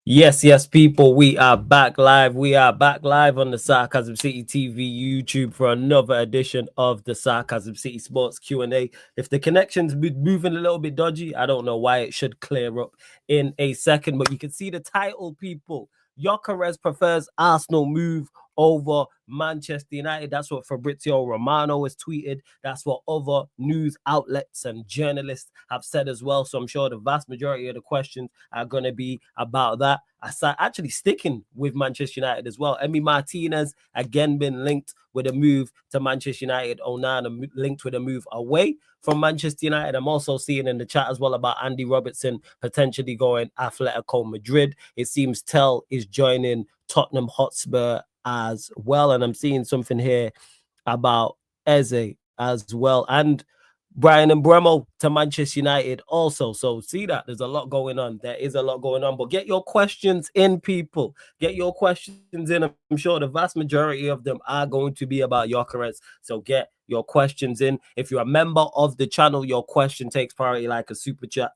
Yes, people, we are back live. We are back live on the Sarcasm City TV YouTube for another edition of the Sarcasm City Sports Q&A. If the connection's moving a little bit dodgy, I don't know why. It should clear up in a second, but you can see the title, people. Gyokeres prefers Arsenal move over Manchester United. That's what Fabrizio Romano has tweeted. That's what other news outlets and journalists have said as well. So I'm sure the vast majority of the questions are going to be about that. Actually sticking with Manchester United as well. Emi Martinez again been linked with a move to Manchester United. Onana linked with a move away from Manchester United. I'm also seeing in the chat as well about Andy Robertson potentially going Atletico Madrid. It seems Tell is joining Tottenham Hotspur as well. And I'm seeing something here about Eze as well. And Brian Mbeumo to Manchester United also. So see that there's a lot going on. There is a lot going on. But get your questions in, people. Get your questions in. I'm sure the vast majority of them are going to be about Gyokeres. So get your questions in. If you're a member of the channel, your question takes priority like a super chat.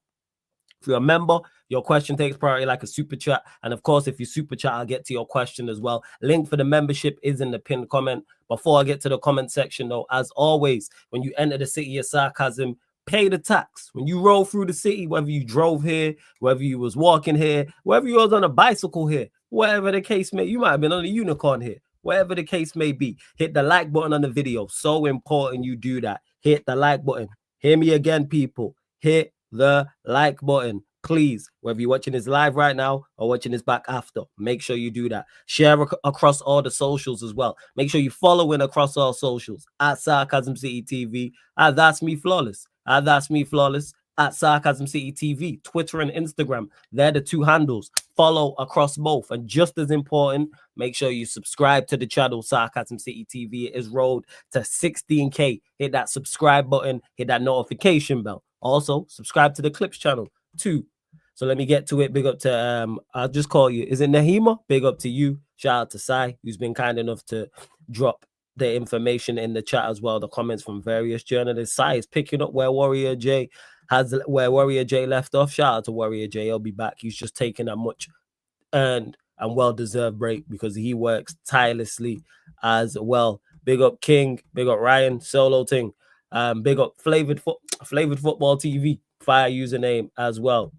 If you're a member, your question takes priority like a super chat. And of course, if you super chat, I'll get to your question as well. Link for the membership is in the pinned comment. Before I get to the comment section, though, as always, when you enter the city of sarcasm, pay the tax. When you roll through the city, whether you drove here, whether you was walking here, whether you was on a bicycle here, whatever the case may, you might have been on a unicorn here, whatever the case may be, hit the like button on the video. So important you do that. Hit the like button. Hear me again, people. Hit the like button, please. Whether you're watching this live right now or watching this back after, make sure you do that. Share across all the socials as well. Make sure you following across all socials at Sarcasm City TV, at That's Me Flawless, at That's Me Flawless, at Sarcasm City TV, Twitter and Instagram. They're the two handles. Follow across both. And just as important, make sure you subscribe to the channel Sarcasm City TV. It is rolled to 16K. Hit that subscribe button, hit that notification bell. Also, subscribe to the Clips channel too. So let me get to it. Big up to I'll just call you. Is it Nahima? Big up to you. Shout out to Sai, who's been kind enough to drop the information in the chat as well. The comments from various journalists. Sai is picking up where Warrior J left off. Shout out to Warrior J. He'll be back. He's just taking a much earned and well-deserved break because he works tirelessly as well. Big up King. Big up Ryan. Solo Ting. Big up Flavored Football TV, fire username as well.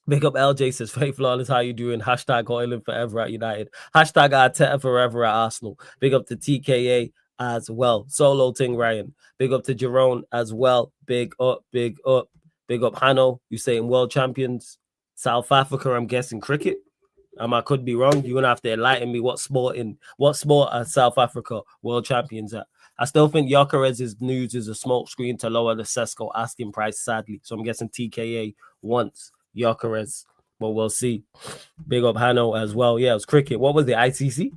Big up LJ says, Faith Flawless, how you doing? Hashtag Oiling forever at United. Hashtag Arteta forever at Arsenal. Big up to TKA as well. Solo Ting Ryan. Big up to Jerome as well. Big up. Big up Hano. You saying world champions? South Africa, I'm guessing cricket. I could be wrong. You're gonna have to enlighten me. What sport are South Africa world champions at? I still think Gyokeres' news is a smokescreen to lower the Sesko asking price, sadly. So I'm guessing TKA wants Gyokeres, but we'll see. Big up Hano as well. Yeah, it was cricket. What was the ICC?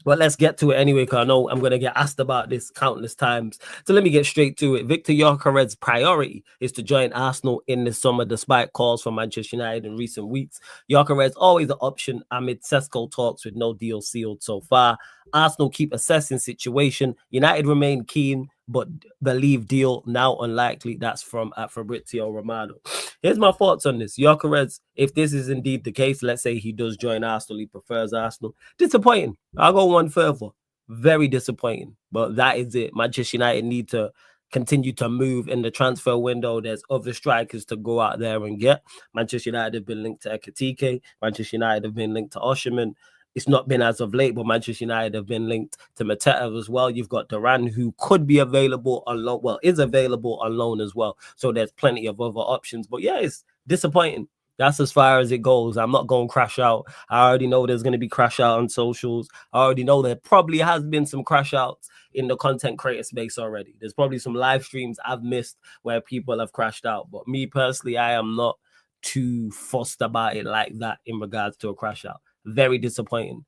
Well, let's get to it anyway, because I know I'm going to get asked about this countless times. So let me get straight to it. Victor Gyokeres' priority is to join Arsenal in the summer, despite calls from Manchester United in recent weeks. Gyokeres always an option amid Sesko talks with no deal sealed so far. Arsenal keep assessing situation. United remain keen, but believe deal now unlikely. That's from Fabrizio Romano. Here's my thoughts on this. Gyokeres, if this is indeed the case, let's say he does join Arsenal, he prefers Arsenal. Disappointing. I'll go one further. Very disappointing. But that is it. Manchester United need to continue to move in the transfer window. There's other strikers to go out there and get. Manchester United have been linked to Ekitike. Manchester United have been linked to Osherman. It's not been as of late, but Manchester United have been linked to Mateta as well. You've got Duran, who could be available on loan, well, is available on loan as well. So there's plenty of other options. But yeah, it's disappointing. That's as far as it goes. I'm not going to crash out. I already know there's going to be crash out on socials. I already know there probably has been some crash outs in the content creator space already. There's probably some live streams I've missed where people have crashed out. But me personally, I am not too fussed about it like that in regards to a crash out. Very disappointing.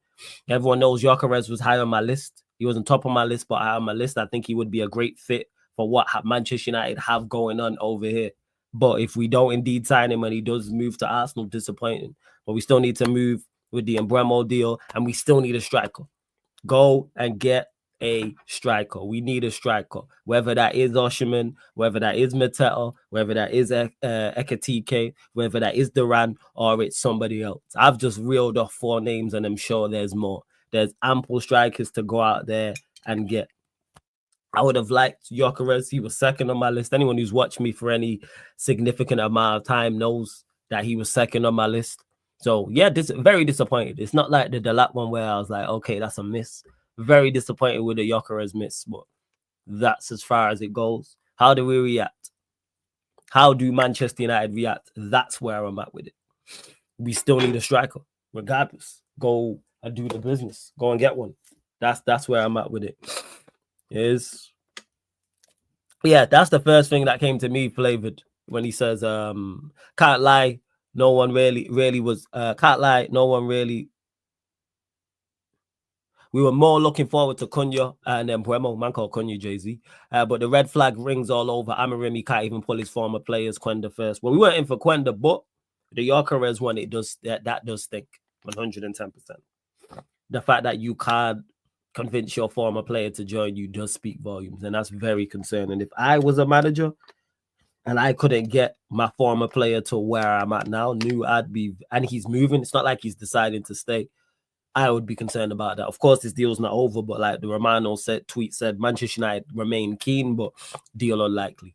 Everyone knows Gyokeres was high on my list. He wasn't top of my list, but high on my list. I think he would be a great fit for what Manchester United have going on over here. But if we don't indeed sign him and he does move to Arsenal, disappointing. But we still need to move with the Mbeumo deal, and we still need a striker. Go and get a striker. We need a striker. Whether that is Oshiman, whether that is Mateta, whether that is Ekatike, whether that is Duran, or it's somebody else. I've just reeled off 4 names and I'm sure there's more. There's ample strikers to go out there and get. I would have liked Gyokeres. He was second on my list. Anyone who's watched me for any significant amount of time knows that he was second on my list. So, yeah, very disappointed. It's not like the Delap one where I was like, okay, that's a miss. Very disappointed with the Gyokeres miss, but that's as far as it goes. How do we react? How do Manchester United react? That's where I'm at with it. We still need a striker, regardless. Go and do the business. Go and get one. That's where I'm at with it. Yeah, that's the first thing that came to me, Flavored, when he says, can't lie, no one really was, can't lie, no one really. We were more looking forward to Cunha and Mbeumo, man called Cunha Jay-Z. But the red flag rings all over. Amorim, he can't even pull his former players, Quenda first. Well, we weren't in for Quenda, but the Gyokeres one, it does that does stink 110%. The fact that you can't convince your former player to join you does speak volumes, and that's very concerning. If I was a manager and I couldn't get my former player to where I'm at now, and he's moving, it's not like he's deciding to stay, I would be concerned about that. Of course, this deal's not over, but like the Romano tweet said, Manchester United remain keen, but deal unlikely.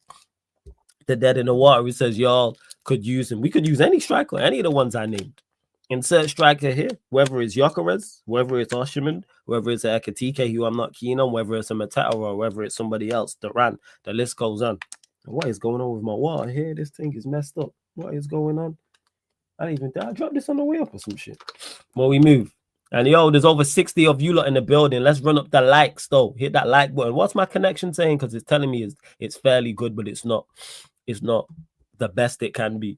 The dead in the water, it says y'all could use him. We could use any striker, any of the ones I named. Insert striker here, whether it's Gyokeres, whether it's Oshiman, whether it's Ekatike, who I'm not keen on, whether it's a Mateta or whether it's somebody else, Duran. The list goes on. What is going on with my water here? This thing is messed up. What is going on? I dropped this on the way up or some shit. Well, we move. And yo, there's over 60 of you lot in the building. Let's run up the likes though. Hit that like button. What's my connection saying? Because it's telling me it's fairly good, but it's not the best it can be.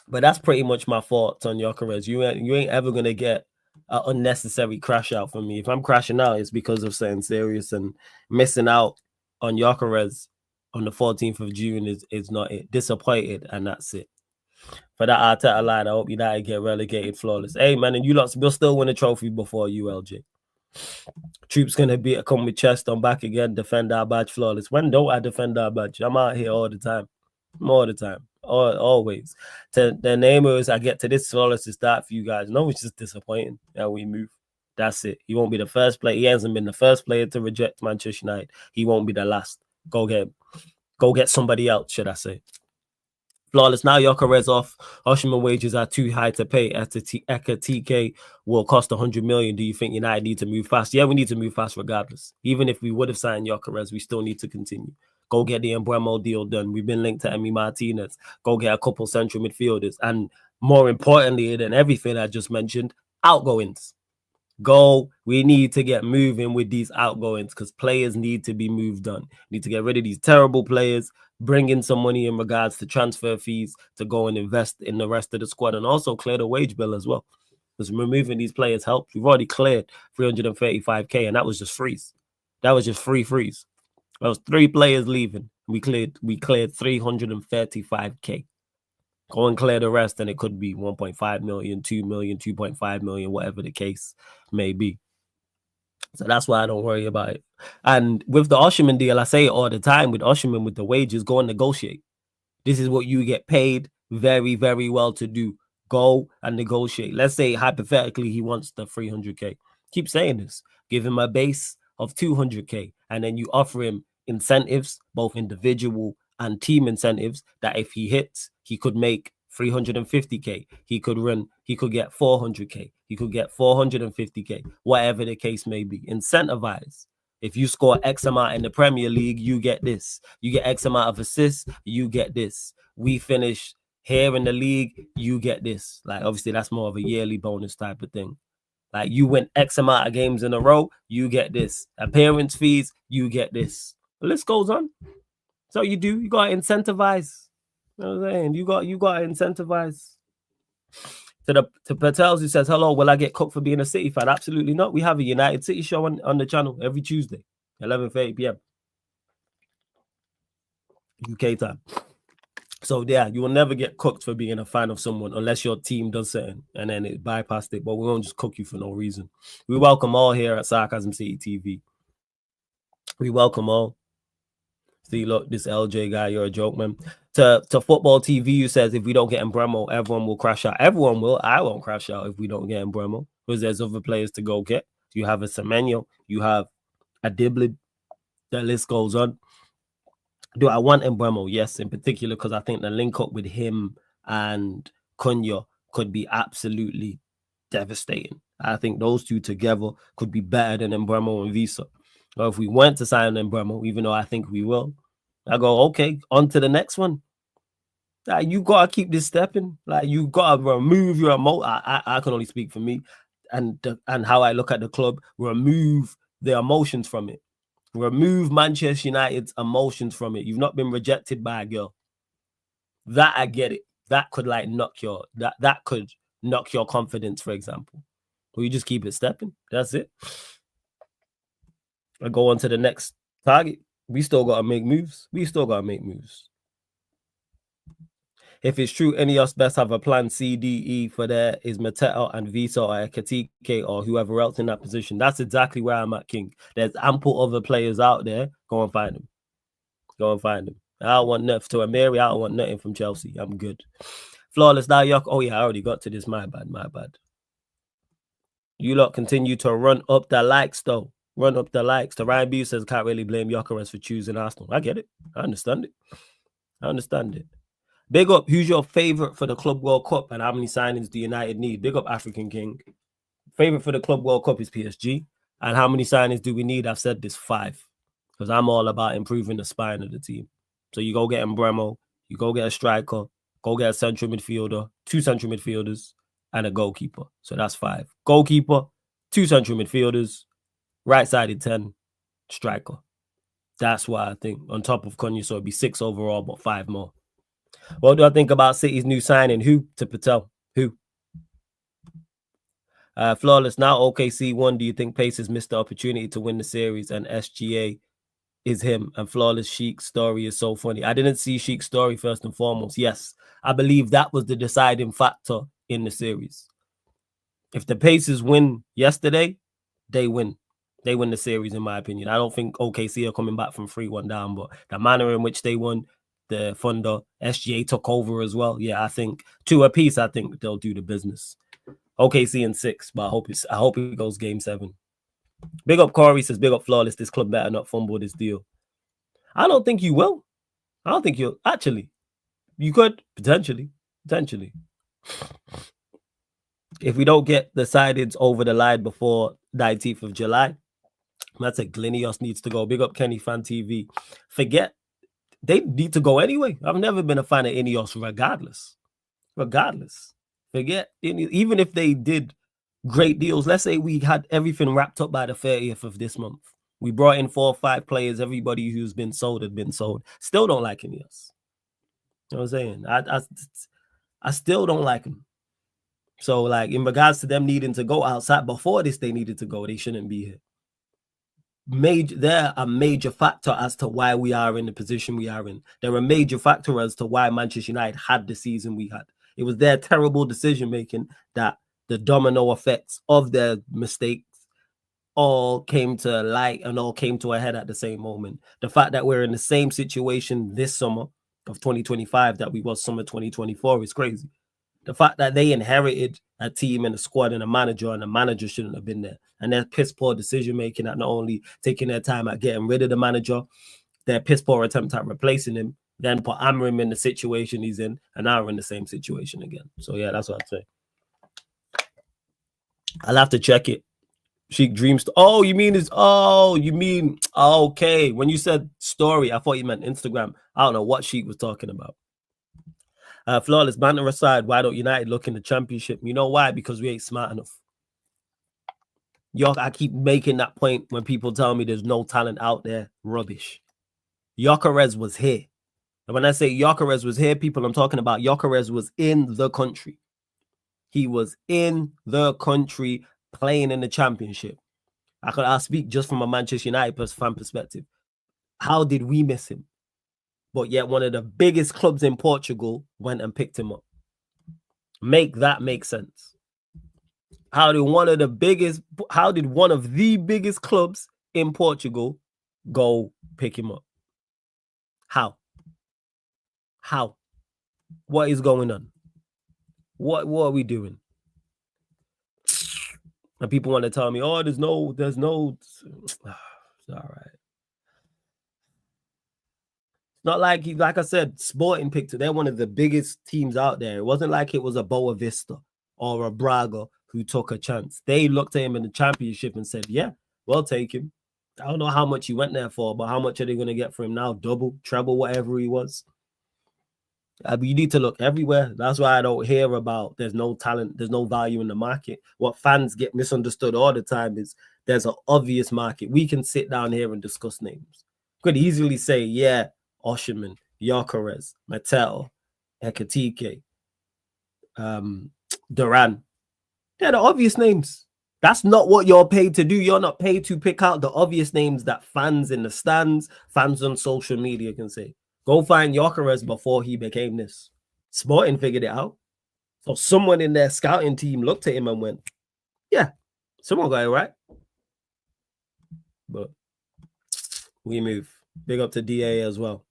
But that's pretty much my thoughts on Gyokeres. You ain't ever gonna get an unnecessary crash out from me. If I'm crashing out, it's because of something serious, and missing out on Gyokeres on the 14th of June is not it. Disappointed, and that's it. For that Arteta line, I hope United get relegated flawless. Hey, man, and you lot will still win a trophy before ULJ. Troops going to come with chest on back again, defend our badge flawless. When don't I defend our badge? I'm out here all the time. Always. The name is, I get to this flawless to start for you guys. No, it's just disappointing how we move. That's it. He won't be the first player. He hasn't been the first player to reject Manchester United. He won't be the last. Go get somebody else, should I say. Flawless. Now Gyokeres off. Oshiman wages are too high to pay. Ekatike will cost 100 million. Do you think United need to move fast? Yeah, we need to move fast regardless. Even if we would have signed Gyokeres, we still need to continue. Go get the Mbeumo deal done. We've been linked to Emi Martinez. Go get a couple central midfielders. And more importantly than everything I just mentioned, outgoings. We need to get moving with these outgoings because players need to be moved on. Need to get rid of these terrible players, bring in some money in regards to transfer fees to go and invest in the rest of the squad, and also clear the wage bill as well. Because removing these players helps. We've already cleared 335k, and that was just freeze. That was just free freeze. That was 3 players leaving. We cleared 335k. Go and clear the rest, and it could be 1.5 million, 2 million, 2.5 million, whatever the case may be. So that's why I don't worry about it. And with the Oshiman deal, I say it all the time, with Oshiman, with the wages, go and negotiate. This is what you get paid very, very well to do. Go and negotiate. Let's say, hypothetically, he wants the 300k. Keep saying this. Give him a base of 200k, and then you offer him incentives, both individual and team incentives, that if he hits, he could make 350k. He could get 400k. He could get 450k, whatever the case may be. Incentivize. If you score X amount in the Premier League, you get this. You get X amount of assists, you get this. We finish here in the league, you get this. Like, obviously, that's more of a yearly bonus type of thing. Like, you win X amount of games in a row, you get this. Appearance fees, you get this. The list goes on. So you got to incentivize. You know what I'm saying? You got to incentivize. To Patels, who says, hello, will I get cooked for being a City fan? Absolutely not. We have a United City show on the channel every Tuesday, 11:30 p.m. UK time. So yeah, you will never get cooked for being a fan of someone unless your team does something and then it bypassed it. But we won't just cook you for no reason. We welcome all here at Sarcasm City TV. We welcome all. See, look, this LJ guy, you're a joke, man. To football TV, you says if we don't get Mbeumo, everyone will crash out. Everyone will. I won't crash out if we don't get Mbeumo because there's other players to go get. You have a Semenyo, you have a Diblin. The list goes on. Do I want Mbeumo? Yes, in particular because I think the link up with him and Cunha could be absolutely devastating. I think those two together could be better than Mbeumo and Visa. Or if we went to sign Mbeumo, even though I think we will, I go, okay, on to the next one. Like, you gotta keep this stepping. Like, you gotta remove your I can only speak for me and how I look at the club. Remove the emotions from it. Remove Manchester United's emotions from it. You've not been rejected by a girl. That I get it. That could like knock your that could knock your confidence, for example. Or you just keep it stepping. That's it. I go on to the next target. We still gotta make moves. If it's true, any of us best have a plan C, D, E for there is Mateta and Vita or Ekatike or whoever else in that position. That's exactly where I'm at, King. There's ample other players out there. Go and find them. I don't want nothing to Amiri. I don't want nothing from Chelsea. I'm good. Flawless now, Yok. Oh yeah, I already got to this. My bad. You lot continue to run up the likes though. Run up the likes. To Ryan B says can't really blame Gyokeres for choosing Arsenal. I get it. I understand it. Big up. Who's your favorite for the Club World Cup and how many signings do United need? Big up, African King. Favorite for the Club World Cup is PSG. And how many signings do we need? I've said this 5 because I'm all about improving the spine of the team. So you go get Mbeumo, you go get a striker, go get a central midfielder, 2 central midfielders, and a goalkeeper. So that's 5. Goalkeeper, 2 central midfielders, right-sided 10, striker. That's what I think. On top of Cunha, so it'd be 6 overall, but 5 more. What do I think about City's new signing? Who? To Patel. Who? Flawless. Now OKC won. Do you think Pacers missed the opportunity to win the series and SGA is him? And Flawless Sheik's story is so funny. I didn't see Sheik's story first and foremost. Yes, I believe that was the deciding factor in the series. If the Pacers win yesterday, they win. They win the series, in my opinion. I don't think OKC are coming back from 3-1 down, but the manner in which they won, the Thunder, SGA took over as well. Yeah, I think 2 apiece, I think they'll do the business. OKC in 6, but I hope it goes game 7. Big up Corey says, big up Flawless. This club better not fumble this deal. I don't think you will. I don't think you'll. Actually, you could potentially. If we don't get the sidings over the line before 19th of July, that's a Glinios needs to go. Big up Kenny Fan TV. Forget they need to go anyway. I've never been a fan of Ineos regardless. Forget even if they did great deals. Let's say we had everything wrapped up by the 30th of this month. We brought in 4 or 5 players. Everybody who's been sold had been sold. Still don't like Ineos. You know what I'm saying? I still don't like them. So, like, in regards to them needing to go outside, before this, they needed to go. They shouldn't be here. They're a major factor as to why we are in the position we are in. They're a major factor as to why Manchester United had the season we had. It was their terrible decision-making that the domino effects of their mistakes all came to light and all came to a head at the same moment. The fact that we're in the same situation this summer of 2025 that we was summer 2024 is crazy. The fact that they inherited a team and a squad and the manager shouldn't have been there. And their piss poor decision making at not only taking their time at getting rid of the manager, their piss poor attempt at replacing him, then put Amrim in the situation he's in, and now we're in the same situation again. So yeah, that's what I'd say. I'll have to check it. Sheik dreams. Okay. When you said story, I thought you meant Instagram. I don't know what Sheik was talking about. Flawless banter aside, why don't United look in the championship? You know why? Because we ain't smart enough. I keep making that point when people tell me there's no talent out there. Rubbish. Gyokeres was here. And when I say Gyokeres was here, people, I'm talking about Gyokeres was in the country. He was in the country playing in the championship. I'll speak just from a Manchester United fan perspective. How did we miss him? But yet one of the biggest clubs in Portugal went and picked him up. Make that make sense. How did one of the biggest clubs in Portugal go pick him up? How? What is going on? What are we doing? And people want to tell me, oh, there's no it's all right. Not like like I said, Sporting picked it. They're one of the biggest teams out there. It wasn't like it was a Boa Vista or a Braga who took a chance. They looked at him in the championship and said, yeah, we'll take him. I don't know how much he went there for, but how much are they going to get for him now? Double, treble, whatever he was. You need to look everywhere. That's why I don't hear about there's no talent, there's no value in the market. What fans get misunderstood all the time is there's an obvious market. We can sit down here and discuss names. Could easily say, yeah, Osherman, Gyokeres, Mattel, Ekatike, Duran. They're the obvious names. That's not what you're paid to do. You're not paid to pick out the obvious names that fans in the stands, fans on social media can say. Go find Gyokeres before he became this. Sporting figured it out. So someone in their scouting team looked at him and went, yeah, someone got it right. But we move. Big up to DA as well.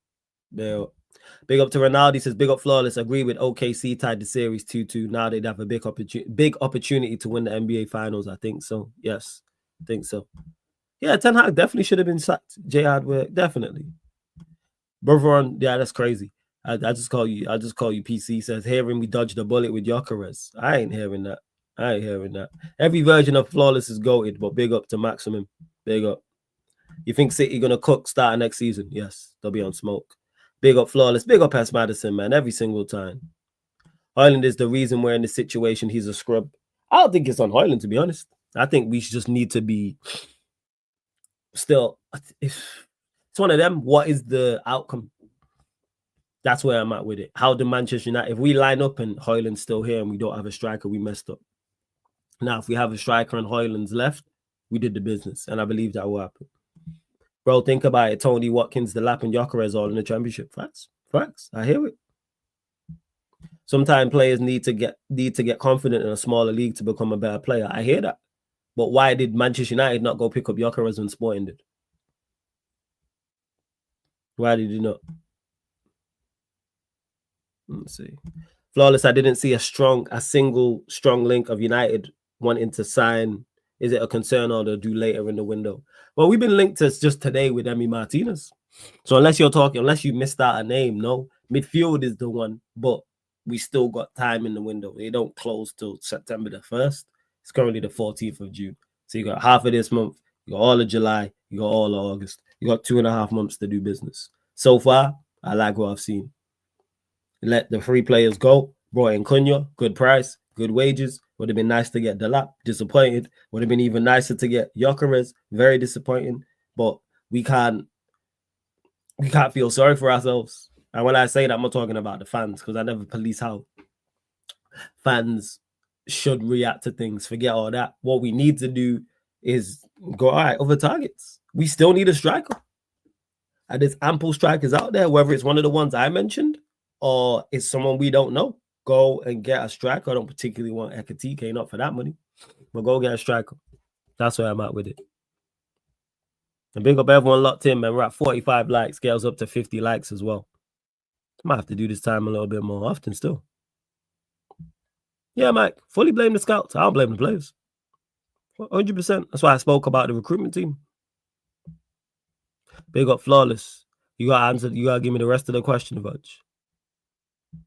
Big up to Ronaldo. He says, big up Flawless. Agree with OKC tied the series 2-2. Now they'd have a big opportunity to win the NBA Finals. I think so. Yes, I think so. Yeah, Ten Hag definitely should have been sacked. J Hardware, definitely. Brother, yeah, that's crazy. I just call you PC. Says, hearing we dodged a bullet with Gyokeres. I ain't hearing that. Every version of Flawless is goated, but big up to Maximum. Big up. You think City gonna cook starting next season? Yes, they'll be on smoke. Big up Flawless. Big up S. Madison, man. Every single time. Hoyland is the reason we're in this situation. He's a scrub. I don't think it's on Hoyland, to be honest. I think we just need to be still. It's one of them. What is the outcome? That's where I'm at with it. How do Manchester United, if we line up and Hoyland's still here and we don't have a striker, we messed up. Now, if we have a striker and Hoyland's left, we did the business. And I believe that will happen. Bro, think about it. Tony Watkins, the Lap, and Gyokeres all in the championship. Facts. I hear it. Sometimes players need to get confident in a smaller league to become a better player. I hear that. But why did Manchester United not go pick up Gyokeres when Sporting did? Why did you not? Let's see. Flawless, I didn't see a single strong link of United wanting to sign. Is it a concern or to do later in the window? Well, we've been linked to just today with Emi Martinez. So unless you missed out a name, no. Midfield is the one, but we still got time in the window. They don't close till September the 1st. It's currently the 14th of June. So you got half of this month, you got all of July, you got all of August. You got 2.5 months to do business. So far, I like what I've seen. Let the free players go. Brought in Cunha, good price, good wages. Would have been nice to get Delap, disappointed. Would have been even nicer to get Gyokeres, very disappointing. But we can't feel sorry for ourselves. And when I say that, I'm not talking about the fans, because I never police how fans should react to things. Forget all that. What we need to do is go, all right, over targets. We still need a striker. And there's ample strikers out there, whether it's one of the ones I mentioned or it's someone we don't know. Go and get a striker. I don't particularly want Ekatike, not for that money, but go get a striker. That's where I'm at with it. And big up everyone locked in, man. We're at 45 likes, scales up to 50 likes as well. Might have to do this time a little bit more often still. Yeah, Mike, fully blame the scouts. I don't blame the players. 100%. That's why I spoke about the recruitment team. Big up Flawless. You got to answer. You got to give me the rest of the question, Vudge.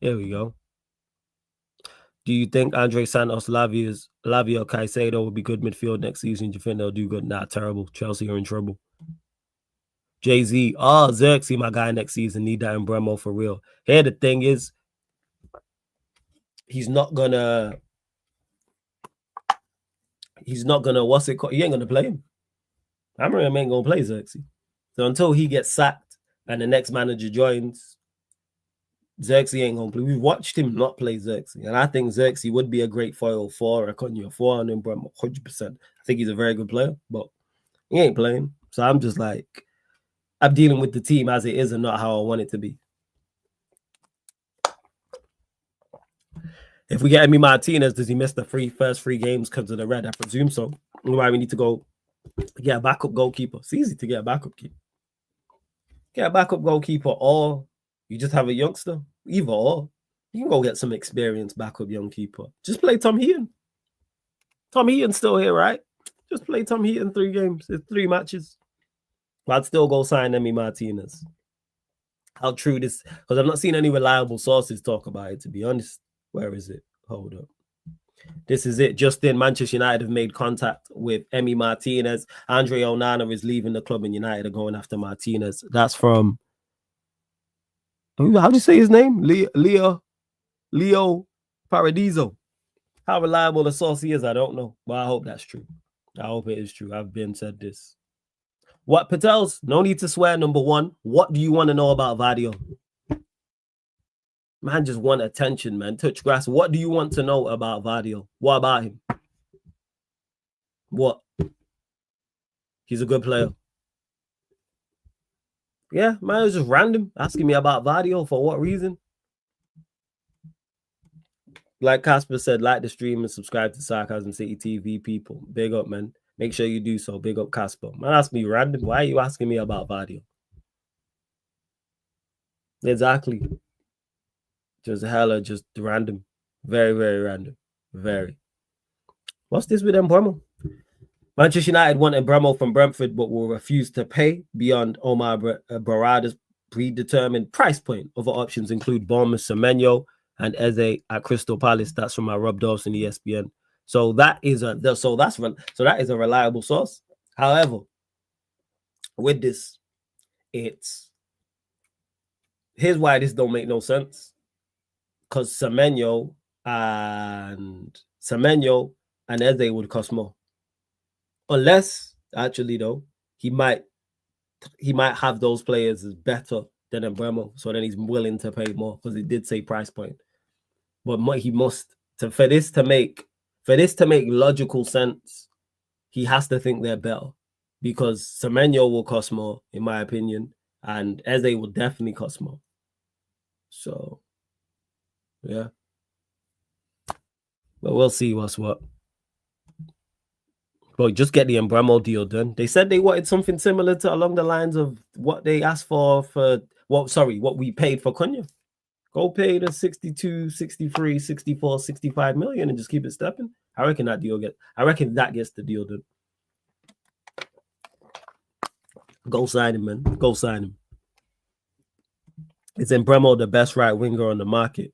Here we go. Do you think Andre Santos, Lavia, Caicedo will be good midfield next season? Do you think they'll do good? Nah, terrible. Chelsea are in trouble. Jay-Z, Xerxes, my guy next season. Need that Mbeumo for real. Here, the thing is, he's not gonna, what's it called? He ain't gonna play him. Amorim ain't gonna play Xerxes. So until he gets sacked and the next manager joins, Xerxes ain't gonna play. We've watched him not play Xerxes, and I think Xerxes would be a great foil for Cunha, for him, 100%. I think he's a very good player, but he ain't playing. So I'm just like, I'm dealing with the team as it is and not how I want it to be. If we get Emi Martinez, does he miss the first three games because of the red? I presume so. Why we need to go get a backup goalkeeper. It's easy to get a backup keeper. Get a backup goalkeeper, or you just have a youngster. Either or. You can go get some experienced backup young keeper. Just play Tom Heaton. Tom Heaton's still here, right? Just play Tom Heaton 3 games. It's 3 matches. I'd still go sign Emi Martinez. How true this, because I've not seen any reliable sources talk about it, to be honest. Where is it? Hold up. This is it. Just in, Manchester United have made contact with Emi Martinez. Andre Onana is leaving the club and United are going after Martinez. That's from, how do you say his name? Leo Paradiso. How reliable the source is, I don't know. But I hope that's true. I hope it is true. I've been said this. What, Patels? No need to swear, number one. What do you want to know about Vadio? Man just want attention, man. Touch grass. What do you want to know about Vadio? What about him? What? He's a good player. Yeah, man, it was just random. Asking me about Vadio for what reason? Like Casper said, like the stream and subscribe to Sarcasm City TV, people. Big up, man. Make sure you do so. Big up, Casper. Man, ask me random. Why are you asking me about Vadio? Exactly. Just hella, just random. Very, very random. Very. What's this with Mbeumo? Manchester United want Mbeumo from Brentford, but will refuse to pay beyond Omar Barada's predetermined price point. Other options include Bournemouth, Semenyo, and Eze at Crystal Palace. That's from my Rob Dawson, ESPN. So that is a reliable source. However, with this, here's why this don't make no sense. Because Semenyo and Eze would cost more. Unless, actually, though, he might have those players as better than Mbeumo, so then he's willing to pay more because he did say price point. But he must, for this to make logical sense, he has to think they're better, because Semenyo will cost more, in my opinion, and Eze will definitely cost more. So, yeah. But we'll see what's what. But just get the Mbeumo deal done. They said they wanted something similar to along the lines of what they asked for what we paid for Cunha. Go pay the 62, 63, 64, 65 million and just keep it stepping. I reckon that gets the deal done. Go sign him, man. Go sign him. Is Mbeumo the best right winger on the market?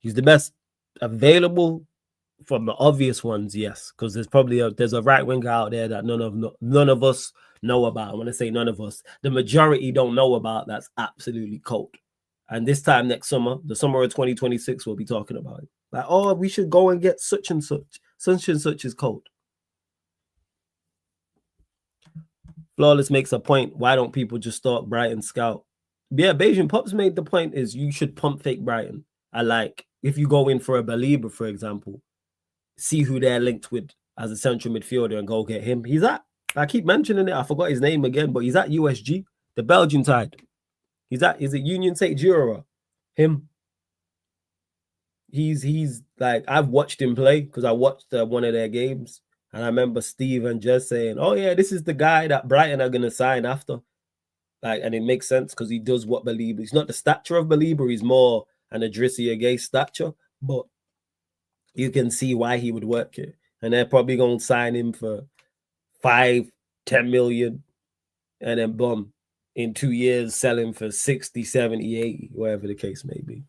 He's the best available from the obvious ones, yes, because there's a right winger out there that none of us know about. When I say none of us, the majority don't know about. That's absolutely cold. And this time next summer, the summer of 2026, we'll be talking about it. Like, oh, we should go and get such and such. Such and such is cold. Flawless makes a point. Why don't people just start Brighton scout? Yeah, Beijing Pops made the point is you should pump fake Brighton. I like, if you go in for a Belieber, for example, see who they're linked with as a central midfielder and go get him. I keep mentioning it. I forgot his name again, but he's at USG, the Belgian side. Is it Union St. Jura? Him. He's like, I've watched him play because I watched one of their games. And I remember Steve and Jess saying, oh yeah, this is the guy that Brighton are going to sign after. Like, and it makes sense because he does what Belieber. He's not the stature of Belieber. He's more an Idrissi Gueye stature. But you can see why he would work here. And they're probably going to sign him for 5-10 million. And then boom, in 2 years, sell him for 60, 70, 80, whatever the case may be.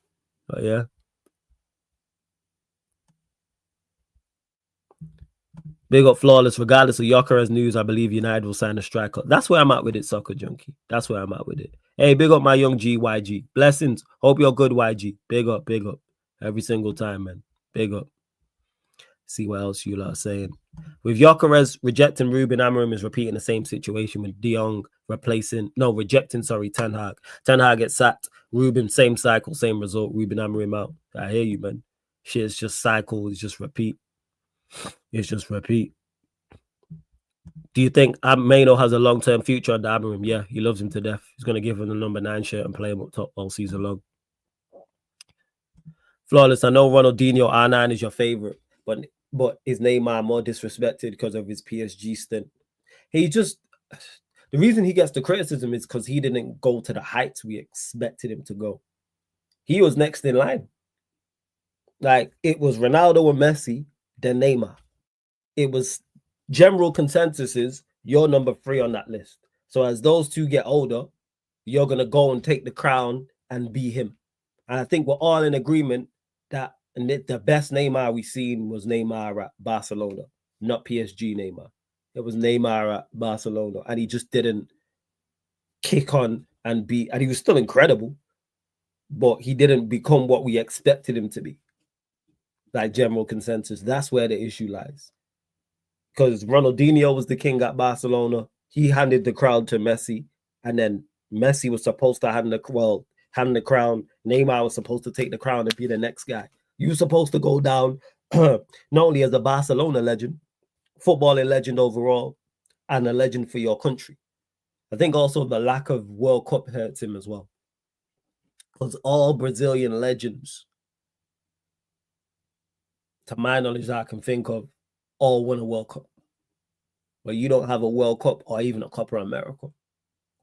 But yeah. Big up Flawless. Regardless of Gyokeres news, I believe United will sign a striker. That's where I'm at with it, Soccer Junkie. That's where I'm at with it. Hey, big up my young GYG. Blessings. Hope you're good, YG. Big up, big up. Every single time, man. Big up. See what else you lot are saying. With Gyokeres rejecting Ruben Amorim is repeating the same situation with De Jong rejecting Ten Hag. Ten Hag gets sacked. Ruben, same cycle, same result. Ruben Amorim out. I hear you, man. Shit, it's just cycle. It's just repeat. It's just repeat. Do you think Maino has a long-term future under Amorim? Yeah, he loves him to death. He's going to give him the number 9 shirt and play him up top all season long. Flawless, I know Ronaldinho R9 is your favorite, but is Neymar more disrespected because of his PSG stint? He just, The reason he gets the criticism is because he didn't go to the heights we expected him to go. He was next in line. Like, it was Ronaldo and Messi, then Neymar. It was general consensus is you're number 3 on that list. So as those two get older, you're going to go and take the crown and be him. And I think we're all in agreement that the best Neymar we've seen was Neymar at Barcelona, not PSG Neymar. It was Neymar at Barcelona, and he just didn't kick on and be, and he was still incredible, but he didn't become what we expected him to be. Like general consensus, that's where the issue lies. Because Ronaldinho was the king at Barcelona. He handed the crown to Messi, and then Messi was supposed to hand the crown. Neymar was supposed to take the crown and be the next guy. You were supposed to go down not only as a Barcelona legend, footballing legend overall, and a legend for your country. I think also the lack of World Cup hurts him as well. Because all Brazilian legends, to my knowledge that I can think of, all won a World Cup. But you don't have a World Cup or even a Copa America.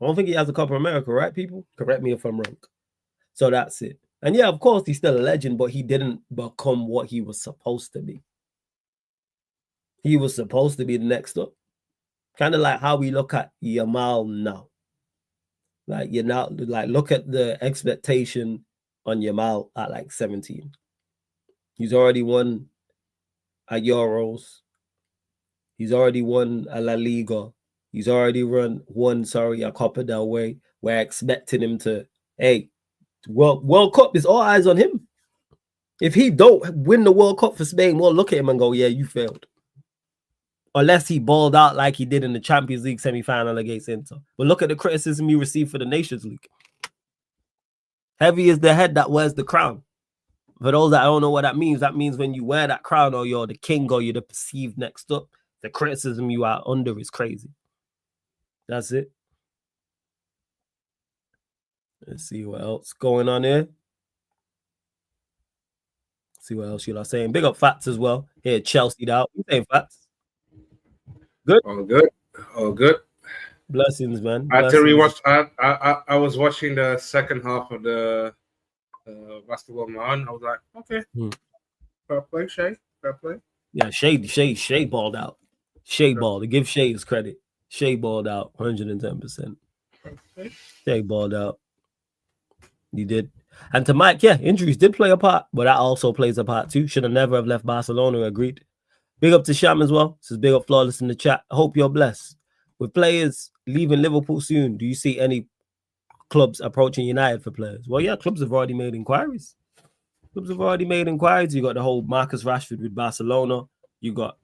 I don't think he has a Copa America, right, people? Correct me if I'm wrong. So that's it. And yeah, of course, he's still a legend, but he didn't become what he was supposed to be. He was supposed to be the next up. Kind of like how we look at Yamal now. Like, you're now, like, look at the expectation on Yamal at like 17. He's already won a Euros. He's already won a La Liga. He's already won a Copa del Rey. We're expecting him to, hey, World Cup is all eyes on him. If he don't win the World Cup for Spain, we'll look at him and go, yeah, you failed. Unless he balled out like he did in the Champions League semi-final against Inter. But look at the criticism you received for the Nations League. Heavy is the head that wears the crown. For those that don't know what that means when you wear that crown or you're the king or you're the perceived next up, the criticism you are under is crazy. That's it. Let's see what else going on here. See what else you're saying. Big up Fats as well. Here, Chelsea out. You saying Fats? Good? All good. All good. Blessings, man. I had to rewatch. I was watching the second half of the basketball man. I was like, okay, fair play, Shay. Fair play. Yeah, Shay balled out. Shay balled. To give Shay his credit. Shay balled out 110%. Shay balled out. He did. And to Mike, yeah, injuries did play a part, but that also plays a part too. Should have never have left Barcelona, agreed. Big up to Sham as well. This is Big Up Flawless in the chat. I hope you're blessed. With players leaving Liverpool soon, do you see any clubs approaching United for players? Well, yeah, clubs have already made inquiries. You got the whole Marcus Rashford with Barcelona. You got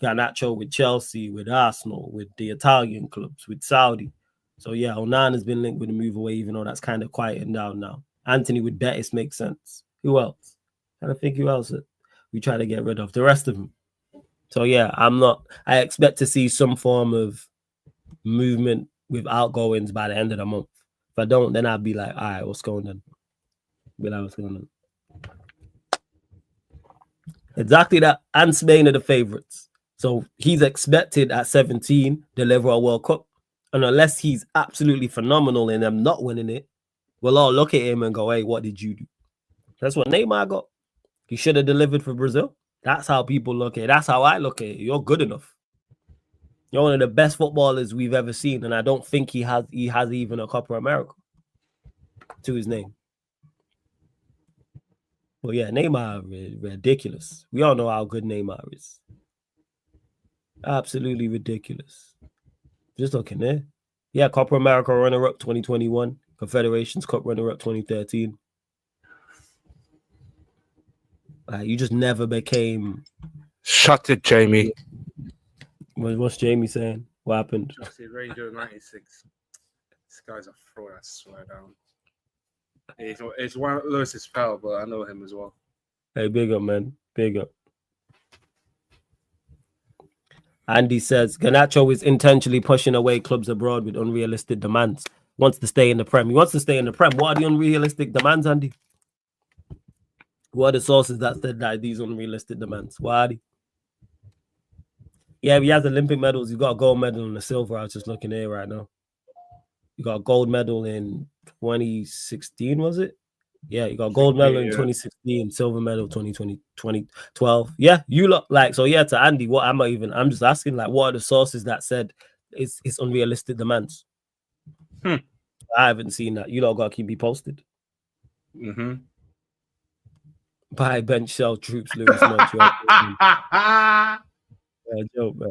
Garnacho with Chelsea, with Arsenal, with the Italian clubs, with Saudi. So yeah, Onan has been linked with a move away, even though that's kind of quieting down now. Anthony with Betis makes sense. Who else? I don't think who else we try to get rid of. The rest of them. So yeah, I expect to see some form of movement with outgoings by the end of the month. If I don't, then I'll be like, all right, what's going on? Exactly that. And Spain are the favorites. So he's expected at 17 deliver a World Cup. And unless he's absolutely phenomenal and them not winning it, we'll all look at him and go, hey, what did you do? That's what Neymar got. He should have delivered for Brazil. That's how people look at it. That's how I look at it. You're good enough. You're one of the best footballers we've ever seen. And I don't think he has even a Copa America to his name. Well, yeah, Neymar is ridiculous. We all know how good Neymar is. Absolutely ridiculous. Just looking there. Yeah, Copa America runner-up 2021. Confederations Cup runner-up 2013. You just never became... Shut it, Jamie. What's Jamie saying? What happened? Chelsea Ranger 96. This guy's a fraud, I swear down. It's one of Lewis's pal, but I know him as well. Hey, big up, man. Big up. Andy says, Garnacho is intentionally pushing away clubs abroad with unrealistic demands. Wants to stay in the Prem. He wants to stay in the Prem. What are the unrealistic demands, Andy? What are the sources that said that these unrealistic demands? What are they? Yeah, he has Olympic medals. He got a gold medal and a silver. I was just looking here right now. He got a gold medal in 2016, was it? Yeah, you got gold medal in 2016, silver medal 2020, 2012. Yeah, you look like, so yeah, to Andy, I'm just asking, like, what are the sources that said it's unrealistic demands? I haven't seen that. You lot got to keep me posted. Buy, bench, sell troops, Lewis Munch. Joke, man.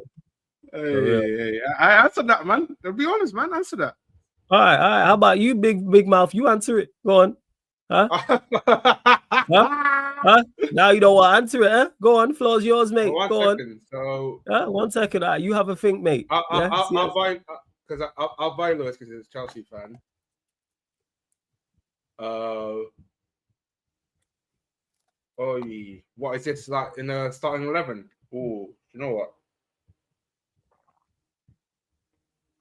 Hey, I answered that, man. To be honest, man, answer that. All right. How about you, big mouth? You answer it. Go on. Huh? Huh? Now you don't want to answer it, huh? Go on, floor's yours, mate. Go on. So 1 second. You have a think, mate. I'll buy because I'll buy Lewis because he's a Chelsea fan. What is it like in a starting 11? Oh, you know what?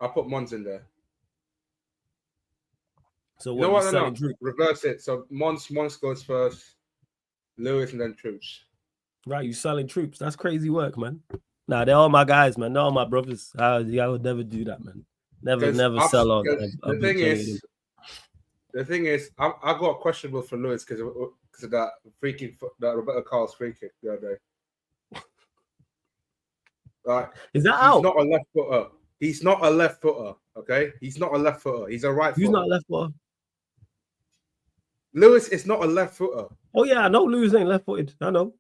I'll put Mons in there. So you know what? No. Reverse it. So Mons goes first, Lewis, and then Troops. Right, you selling troops. That's crazy work, man. Nah, they're all my guys, man. They're all my brothers. I would never do that, man. Never sell on. The thing is, I got questionable for Lewis because of that that Roberto Carlos free kick the other day. Like, is that out? He's not a left footer. He's not a left footer. Okay, he's not a left footer. He's a right footer. He's not a left footer. Lewis is not a left footer. Oh yeah, I know Lewis ain't left footed. I know.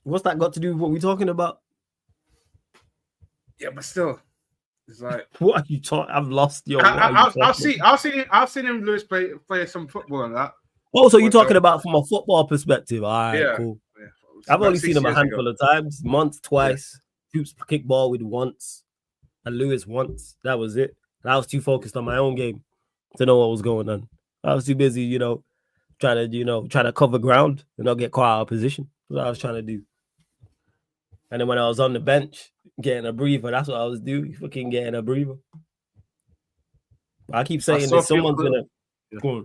What's that got to do with what we're talking about? Yeah, but still, it's like, what are you talking? I've lost your. I've seen him Lewis play some football and that. Oh, so you're talking about from a football perspective? All right, yeah, cool. Yeah. I've only seen him a handful of times. Months, twice. Troops kick ball with once, and Lewis once. That was it. And I was too focused on my own game to know what was going on. I was too busy, trying to cover ground and not get caught out of position. That's what I was trying to do. And then when I was on the bench getting a breather, that's what I was doing. Fucking getting a breather. I keep saying that someone's gonna. Yeah.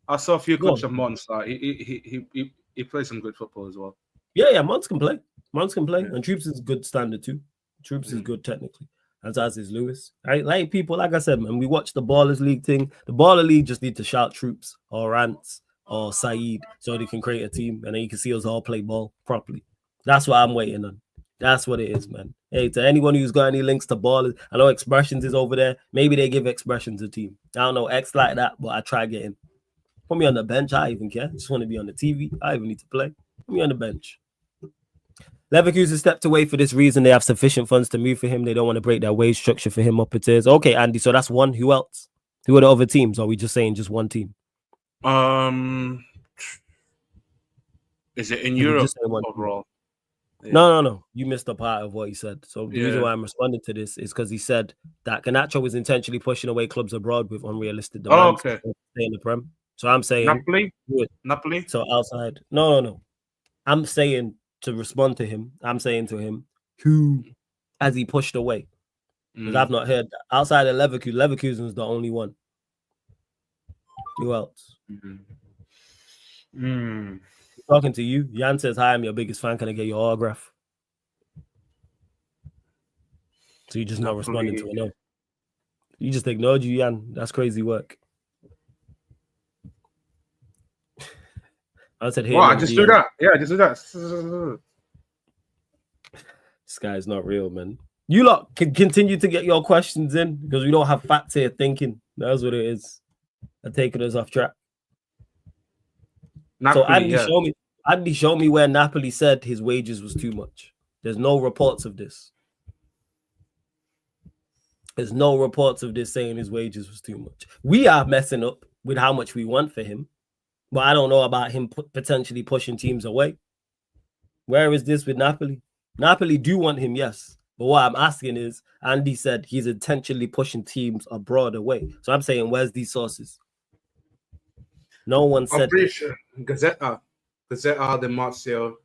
I saw a few clips of Mons. Like he plays some good football as well. Yeah, Mons can play. And Troops is good standard too. Troops is good technically, as is Lewis. Like people, like I said, man, we watched the Ballers League thing. The Baller League just need to shout Troops or Rants or Saeed so they can create a team and then you can see us all play ball properly. That's what I'm waiting on. That's what it is, man. Hey, to anyone who's got any links to Ballers, I know Expressions is over there. Maybe they give Expressions a team. I don't know X like that, but I try getting. Put me on the bench. I even care. Just want to be on the TV. I even need to play. Put me on the bench. Leverkusen stepped away for this reason. They have sufficient funds to move for him. They don't want to break their wage structure for him up it is. Okay, Andy, so that's one. Who else? Who are the other teams? Or are we just saying just one team? Is it in Europe overall? Yeah. No. You missed a part of what he said. So the reason why I'm responding to this is because he said that Garnacho was intentionally pushing away clubs abroad with unrealistic demands to stay in the Prem. So I'm saying Napoli. So outside. No. I'm saying to respond to him. I'm saying to him, who has he pushed away? Because I've not heard that. Outside of Leverkusen, Leverkusen is the only one. Who else? Talking to you. Jan says, hi, I'm your biggest fan. Can I get your autograph? So you're just not responding to it, no. You just ignored you, Jan. That's crazy work. I said, hey, I just do that. Yeah, just do that. This guy's not real, man. You lot can continue to get your questions in because we don't have facts here thinking. That's what it is. They're taking us off track. Napoli, so Andy, show me where Napoli said his wages was too much. There's no reports of this. There's no reports of this saying his wages was too much. We are messing up with how much we want for him. But I don't know about him potentially pushing teams away. Where is this with Napoli? Napoli do want him, yes. But what I'm asking is, Andy said he's intentionally pushing teams abroad away. So I'm saying, where's these sources? No one said. I'm pretty sure Gazzetta, the Martial.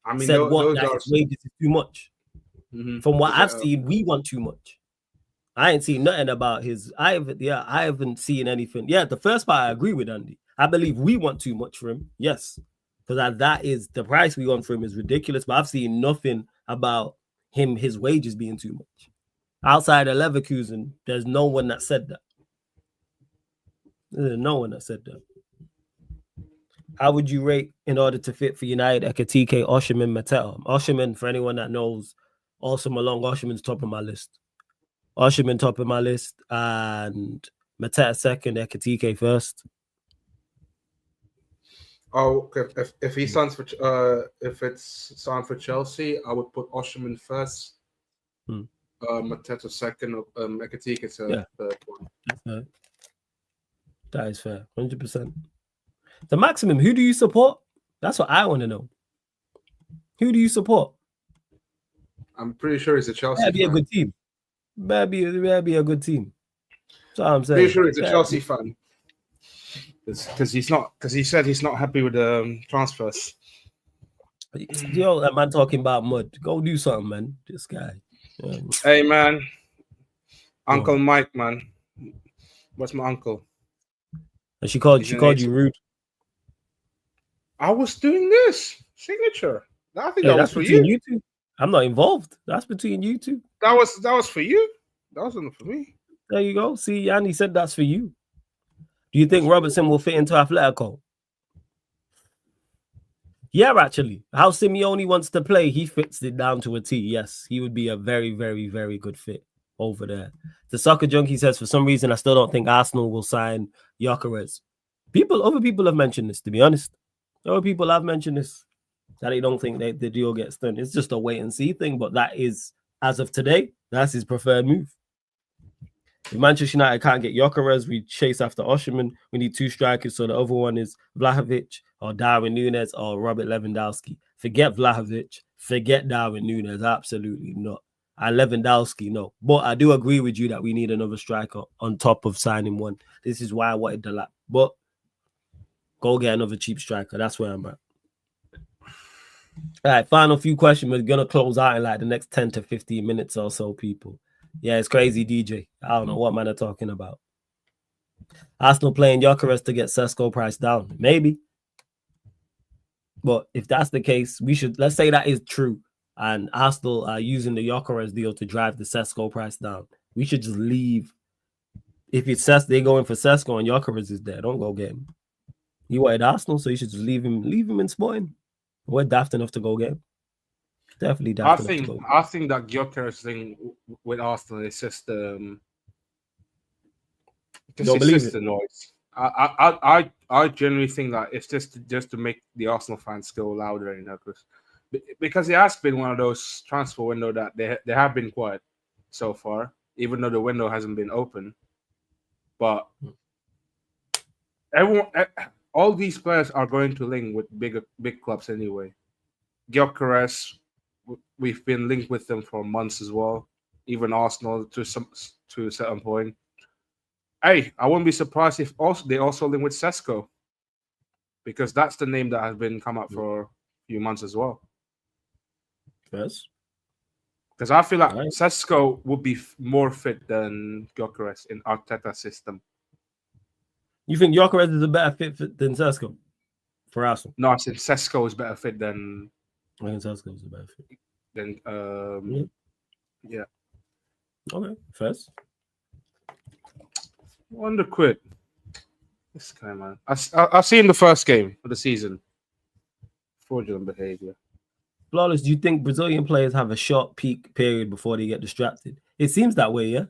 I mean, said what? That his wages is too much. From what I've seen, we want too much. I ain't seen nothing about his. I haven't seen anything. Yeah, the first part I agree with Andy. I believe we want too much for him. Yes. Because that is the price we want for him is ridiculous. But I've seen nothing about his wages being too much. Outside of Leverkusen, there's no one that said that. There's no one that said that. How would you rate in order to fit for United Ekitike, Osimhen, Mateta? Osimhen, for anyone that knows, also Malong, Osimhen's top of my list. Osimhen top of my list, and Mateta second, Ekitike first. Oh, if he signs for if it's signed for Chelsea, I would put Osimhen first, Mateta second, Ekitike third one. That's fair. That is fair, 100%. The maximum. Who do you support? That's what I want to know. Who do you support? I'm pretty sure it's a Chelsea. That'd be a good team. That'd be a good team. That's what I'm saying. Pretty sure it's a Chelsea fan. Because he said he's not happy with the transfers. Yo, that man talking about mud. Go do something, man. This guy. Yeah. Hey, man. Uncle Mike, man. What's my uncle? And she called you rude. I was doing this signature. I think that was for you two. I'm not involved. That's between you two. That was for you. That wasn't for me. There you go. See, Andy said that's for you. Do you think Robertson will fit into Atletico? Yeah, actually. How Simeone wants to play, he fits it down to a T. Yes, he would be a very, very, very good fit over there. The Soccer Junkie says, for some reason, I still don't think Arsenal will sign Gyokeres. Other people have mentioned this, to be honest. Other people have mentioned this, that they don't think the deal gets done. It's just a wait and see thing, but that is, as of today, that's his preferred move. If Manchester United can't get Gyokeres, we chase after Osimhen. We need two strikers, so the other one is Vlahovic or Darwin Núñez or Robert Lewandowski. Forget Vlahovic, forget Darwin Núñez, absolutely not. And Lewandowski, no. But I do agree with you that we need another striker on top of signing one. This is why I wanted the lap. But go get another cheap striker. That's where I'm at. All right, final few questions. We're going to close out in like the next 10 to 15 minutes or so, people. Yeah, it's crazy, DJ. I don't know what man are talking about. Arsenal playing Gyokeres to get Sesko price down. Maybe. But if that's the case, let's say that is true. And Arsenal are using the Gyokeres deal to drive the Sesko price down. We should just leave. If it's they're going for Sesko and Gyokeres is there, don't go get him. You wanted Arsenal, so you should just leave him in Sporting. We're daft enough to go get him. Definitely daft enough to go. I think that Gyokeres thing with Arsenal is just the noise. I genuinely think that it's just to make the Arsenal fans go louder, because it has been one of those transfer window that they have been quiet so far, even though the window hasn't been open. But all these players are going to link with big clubs anyway. Gyokeres, we've been linked with them for months as well. Even Arsenal to a certain point. Hey, I wouldn't be surprised if they also link with Sesko, because that's the name that has been come up for a few months as well. Yes. Because I feel like Sesko would be more fit than Gyokeres in Arteta's system. You think Gyokeres is a better fit than Sesko for Arsenal? No, I said Sesko is better fit than. I think Sesko is a better fit. Yeah. Okay, first. £100. This guy, man. I see in the first game of the season. Fraudulent behavior. Flawless, do you think Brazilian players have a short peak period before they get distracted? It seems that way, yeah?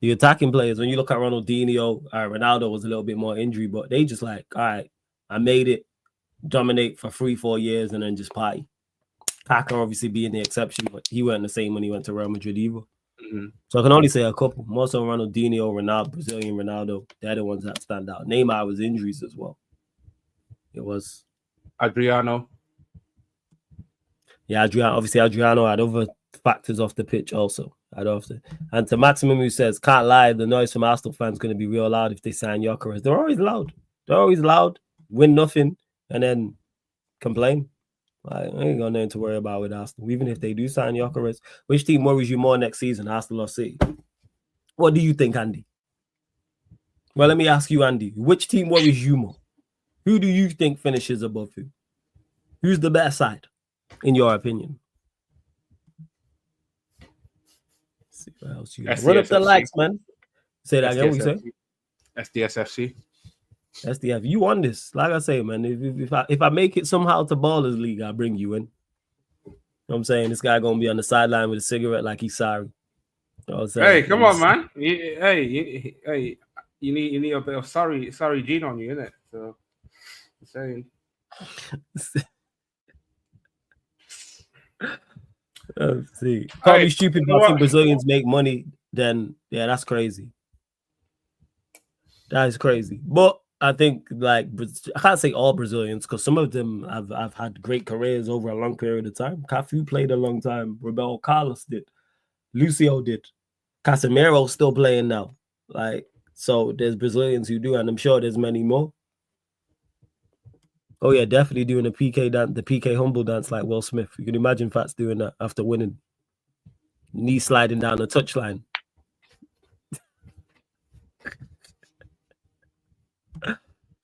The attacking players, when you look at Ronaldinho, Ronaldo was a little bit more injury, but they just like, all right, I made it, dominate for 3-4 years, and then just party. Kaka obviously being the exception, but he weren't the same when he went to Real Madrid either. Mm-hmm. So I can only say a couple. More so Ronaldinho, Ronaldo, Brazilian Ronaldo, they're the ones that stand out. Neymar was injuries as well. It was. Adriano. Yeah, Adriano had other factors off the pitch also. And to Maximum, who says, can't lie, the noise from Arsenal fans going to be real loud if they sign Gyokeres. They're always loud. Win nothing, and then complain. I ain't got nothing to worry about with Arsenal. Even if they do sign Gyokeres, which team worries you more next season, Arsenal or City? What do you think, Andy? Well, let me ask you, Andy. Which team worries you more? Who do you think finishes above you? Who's the better side, in your opinion? Let's see what else you got. Run up the likes, man. Say that again. What you say? SDSFC. SDF. You won this. Like I say, man. If I make it somehow to Ballers League, I'll bring you in. You know what I'm saying? This guy gonna be on the sideline with a cigarette like he's sorry. You know what I'm saying? Hey, come on, man. You need a bit of sorry gene on you, innit? So I'm saying. Let's see. Can't be stupid, but I think Brazilians make money. Then yeah, that's crazy. That is crazy. But I think like I can't say all Brazilians because some of them have had great careers over a long period of time. Cafu played a long time. Roberto Carlos did. Lucio did. Casemiro's still playing now. Like, so there's Brazilians who do, and I'm sure there's many more. Oh yeah, definitely doing the PK dance, the PK humble dance like Will Smith. You can imagine Fats doing that after winning. Knee sliding down the touchline.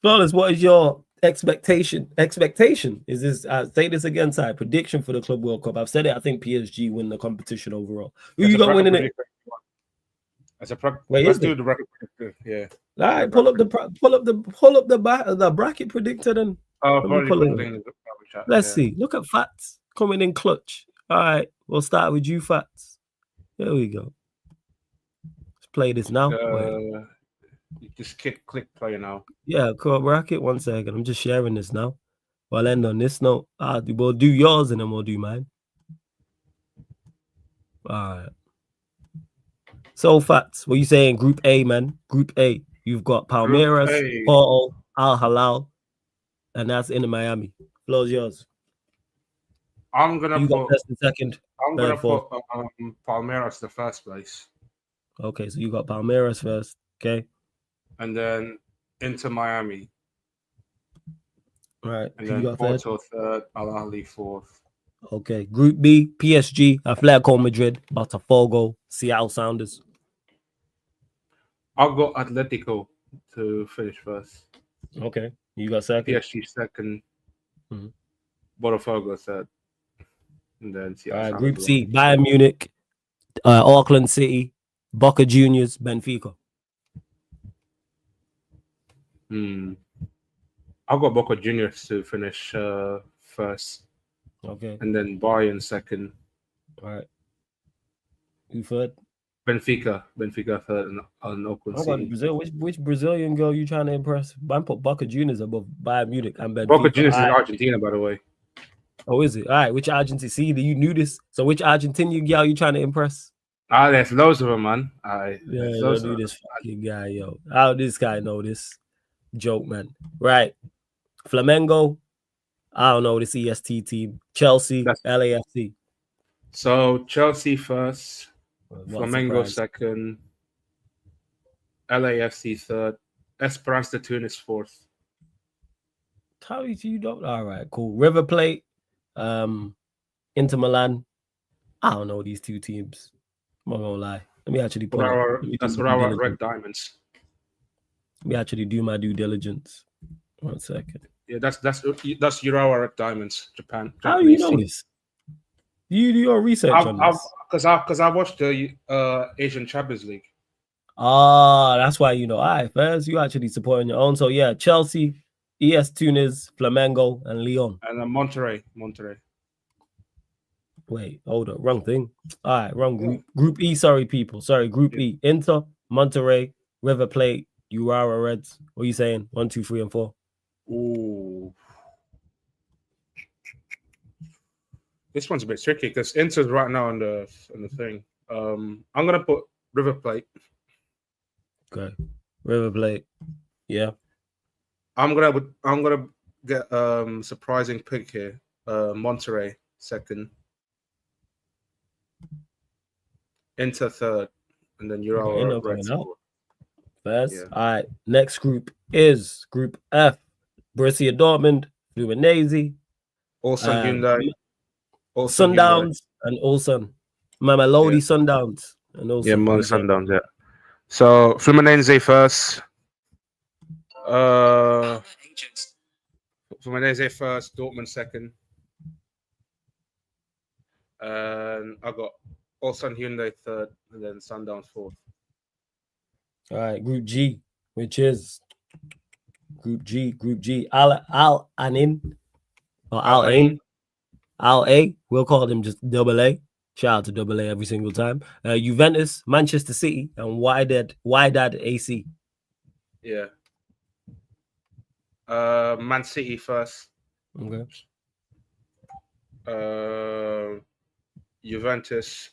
Flawless, what is your expectation? Is this, say this again, side prediction for the Club World Cup? I've said it. I think PSG win the competition overall. Who you got winning it? Let's do the bracket predictor. Yeah. All right, pull up the bracket predictor then. Let's see. Look at Fats coming in clutch. All right, we'll start with you, Fats. There we go. Let's play this now. You just click play now. Yeah, cool. Bracket. 1 second. I'm just sharing this now. I'll end on this note. We'll do yours and then we'll do mine. All right. So, Fats, what you saying? Group A, man. Group A. You've got Palmeiras, Porto, Al Hilal, and that's in Miami. Floor's yours. I'm gonna put first and second. I'm gonna put Palmeiras the first place. Okay, so you got Palmeiras first. Okay. And then into Miami. Right. And then Porto third, Al Ahly fourth. Okay. Group B, PSG, Atletico Madrid, Botafogo, Seattle Sounders. I'll go Atletico to finish first. Okay. You got second. PSG second. Botafogo third. And then Seattle Sounders. Group C, Bayern Munich, Auckland City, Boca Juniors, Benfica. I'll go Boca Juniors to finish first. Okay. And then Bayern second. All right. You third? Benfica third, and Auckland City. Brazil. Which Brazilian girl you trying to impress? I put Boca Juniors above Bayern Munich and Benfica. Boca Juniors is Argentina, by the way. Oh, is it? All right. Which Argentina? See, you knew this. So which Argentinian girl you trying to impress? There's loads of them, man. I knew this fucking guy, yo. How this guy know this? Joke, man. Right. Flamengo. I don't know this EST team. Chelsea, LAFC. So Chelsea first, Flamengo second, LAFC third, Esperance de Tunis fourth. How you don't? All right, cool. River Plate, Inter Milan. I don't know these two teams. I'm not gonna lie. Let me actually put that's our Red Diamonds. Let me actually do my due diligence. 1 second. Yeah, that's Urawa Red Diamonds, Japan. How do you know this? You do your research on this? Because I watched the Asian Champions League. That's why you know. All right, first you actually supporting your own. So yeah, Chelsea, ES Tunis, Flamengo, and Lyon. And Monterrey. Wait, hold up, wrong thing. All right, wrong group. Group E, sorry people. Sorry, Group E. Inter, Monterrey, River Plate, Urawa Reds. What are you saying? 1, 2, 3, and 4. Ooh. This one's a bit tricky because Inter's right now on the thing. I'm gonna put River Plate. Okay, River Plate. Yeah. I'm gonna get surprising pick here. Monterrey second. Inter third, and then Urawa Reds. First. Yeah. All right. Next group is Group F. Borussia Dortmund, Fluminense, Ulsan Hyundai, Sundowns, and Ulsan. Mamelodi Sundowns. And also Sundowns, yeah. So Fluminense first. Fluminense first, Dortmund second. And I got Ulsan Hyundai third, and then Sundowns fourth. All right, Group G, which is Group G. Al Ain or Al Ain. Al A. We'll call them just double A. Shout out to double A every single time. Juventus, Manchester City, and Wydad AC. Yeah. Man City first. Okay. Juventus,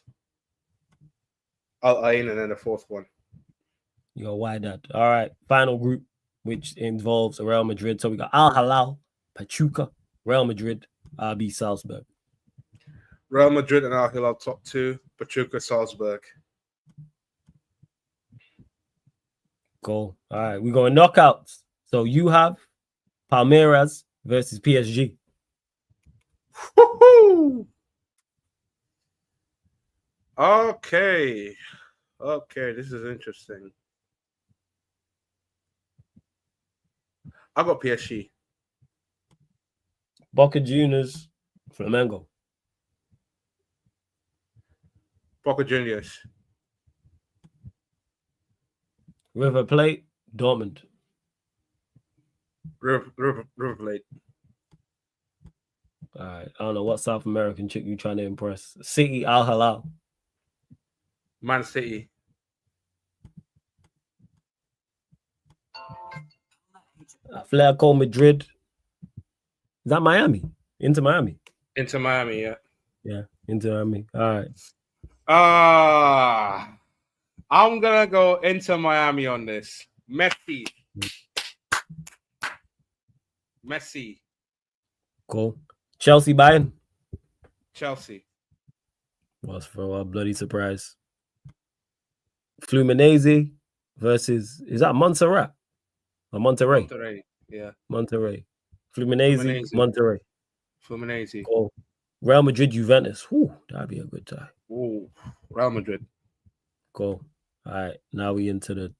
Al Ain, and then the fourth one. You got Wydad. All right. Final group, which involves Real Madrid. So we got Al Hilal, Pachuca, Real Madrid, RB Salzburg. Real Madrid and Al Hilal top two. Pachuca, Salzburg. Cool. All right. We're going knockouts. So you have Palmeiras versus PSG. Woo-hoo! Okay. This is interesting. I got PSG. Boca Juniors, Flamengo. Boca Juniors. River Plate, Dortmund. River Plate. All right. I don't know what South American chick you trying to impress. City, Al Hilal. Man City. Atletico Madrid. Is that Miami? Inter Miami. Inter Miami, yeah. Yeah, Inter Miami. All right. I'm gonna go Inter Miami on this. Messi. Cool. Chelsea, Bayern. Chelsea. Was for a bloody surprise. Fluminense versus, is that Montserrat or Monterrey? Monterrey, yeah. Monterrey. Fluminense, Monterrey. Fluminense. Cool. Real Madrid, Juventus. Whew, that'd be a good tie. Ooh, Real Madrid. Cool. All right, now we into the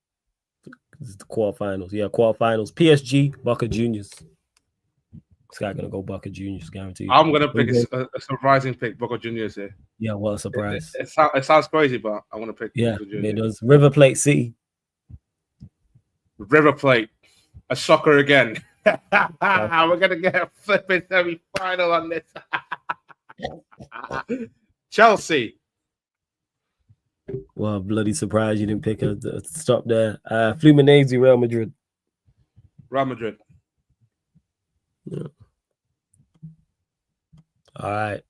quarterfinals. Yeah, quarterfinals. PSG, Boca Juniors. This guy gonna go Boca Juniors, guaranteed. I'm gonna pick a surprising pick, Boca Juniors here. Yeah, what a surprise. It sounds crazy, but I want to pick Yeah, Boca Juniors. it does. River Plate City. River Plate. A shocker again. We're gonna get a flipping semi-final on this. Chelsea. Well, bloody surprise you didn't pick a stop there. Fluminense, Real Madrid. Real Madrid. Yeah. All right.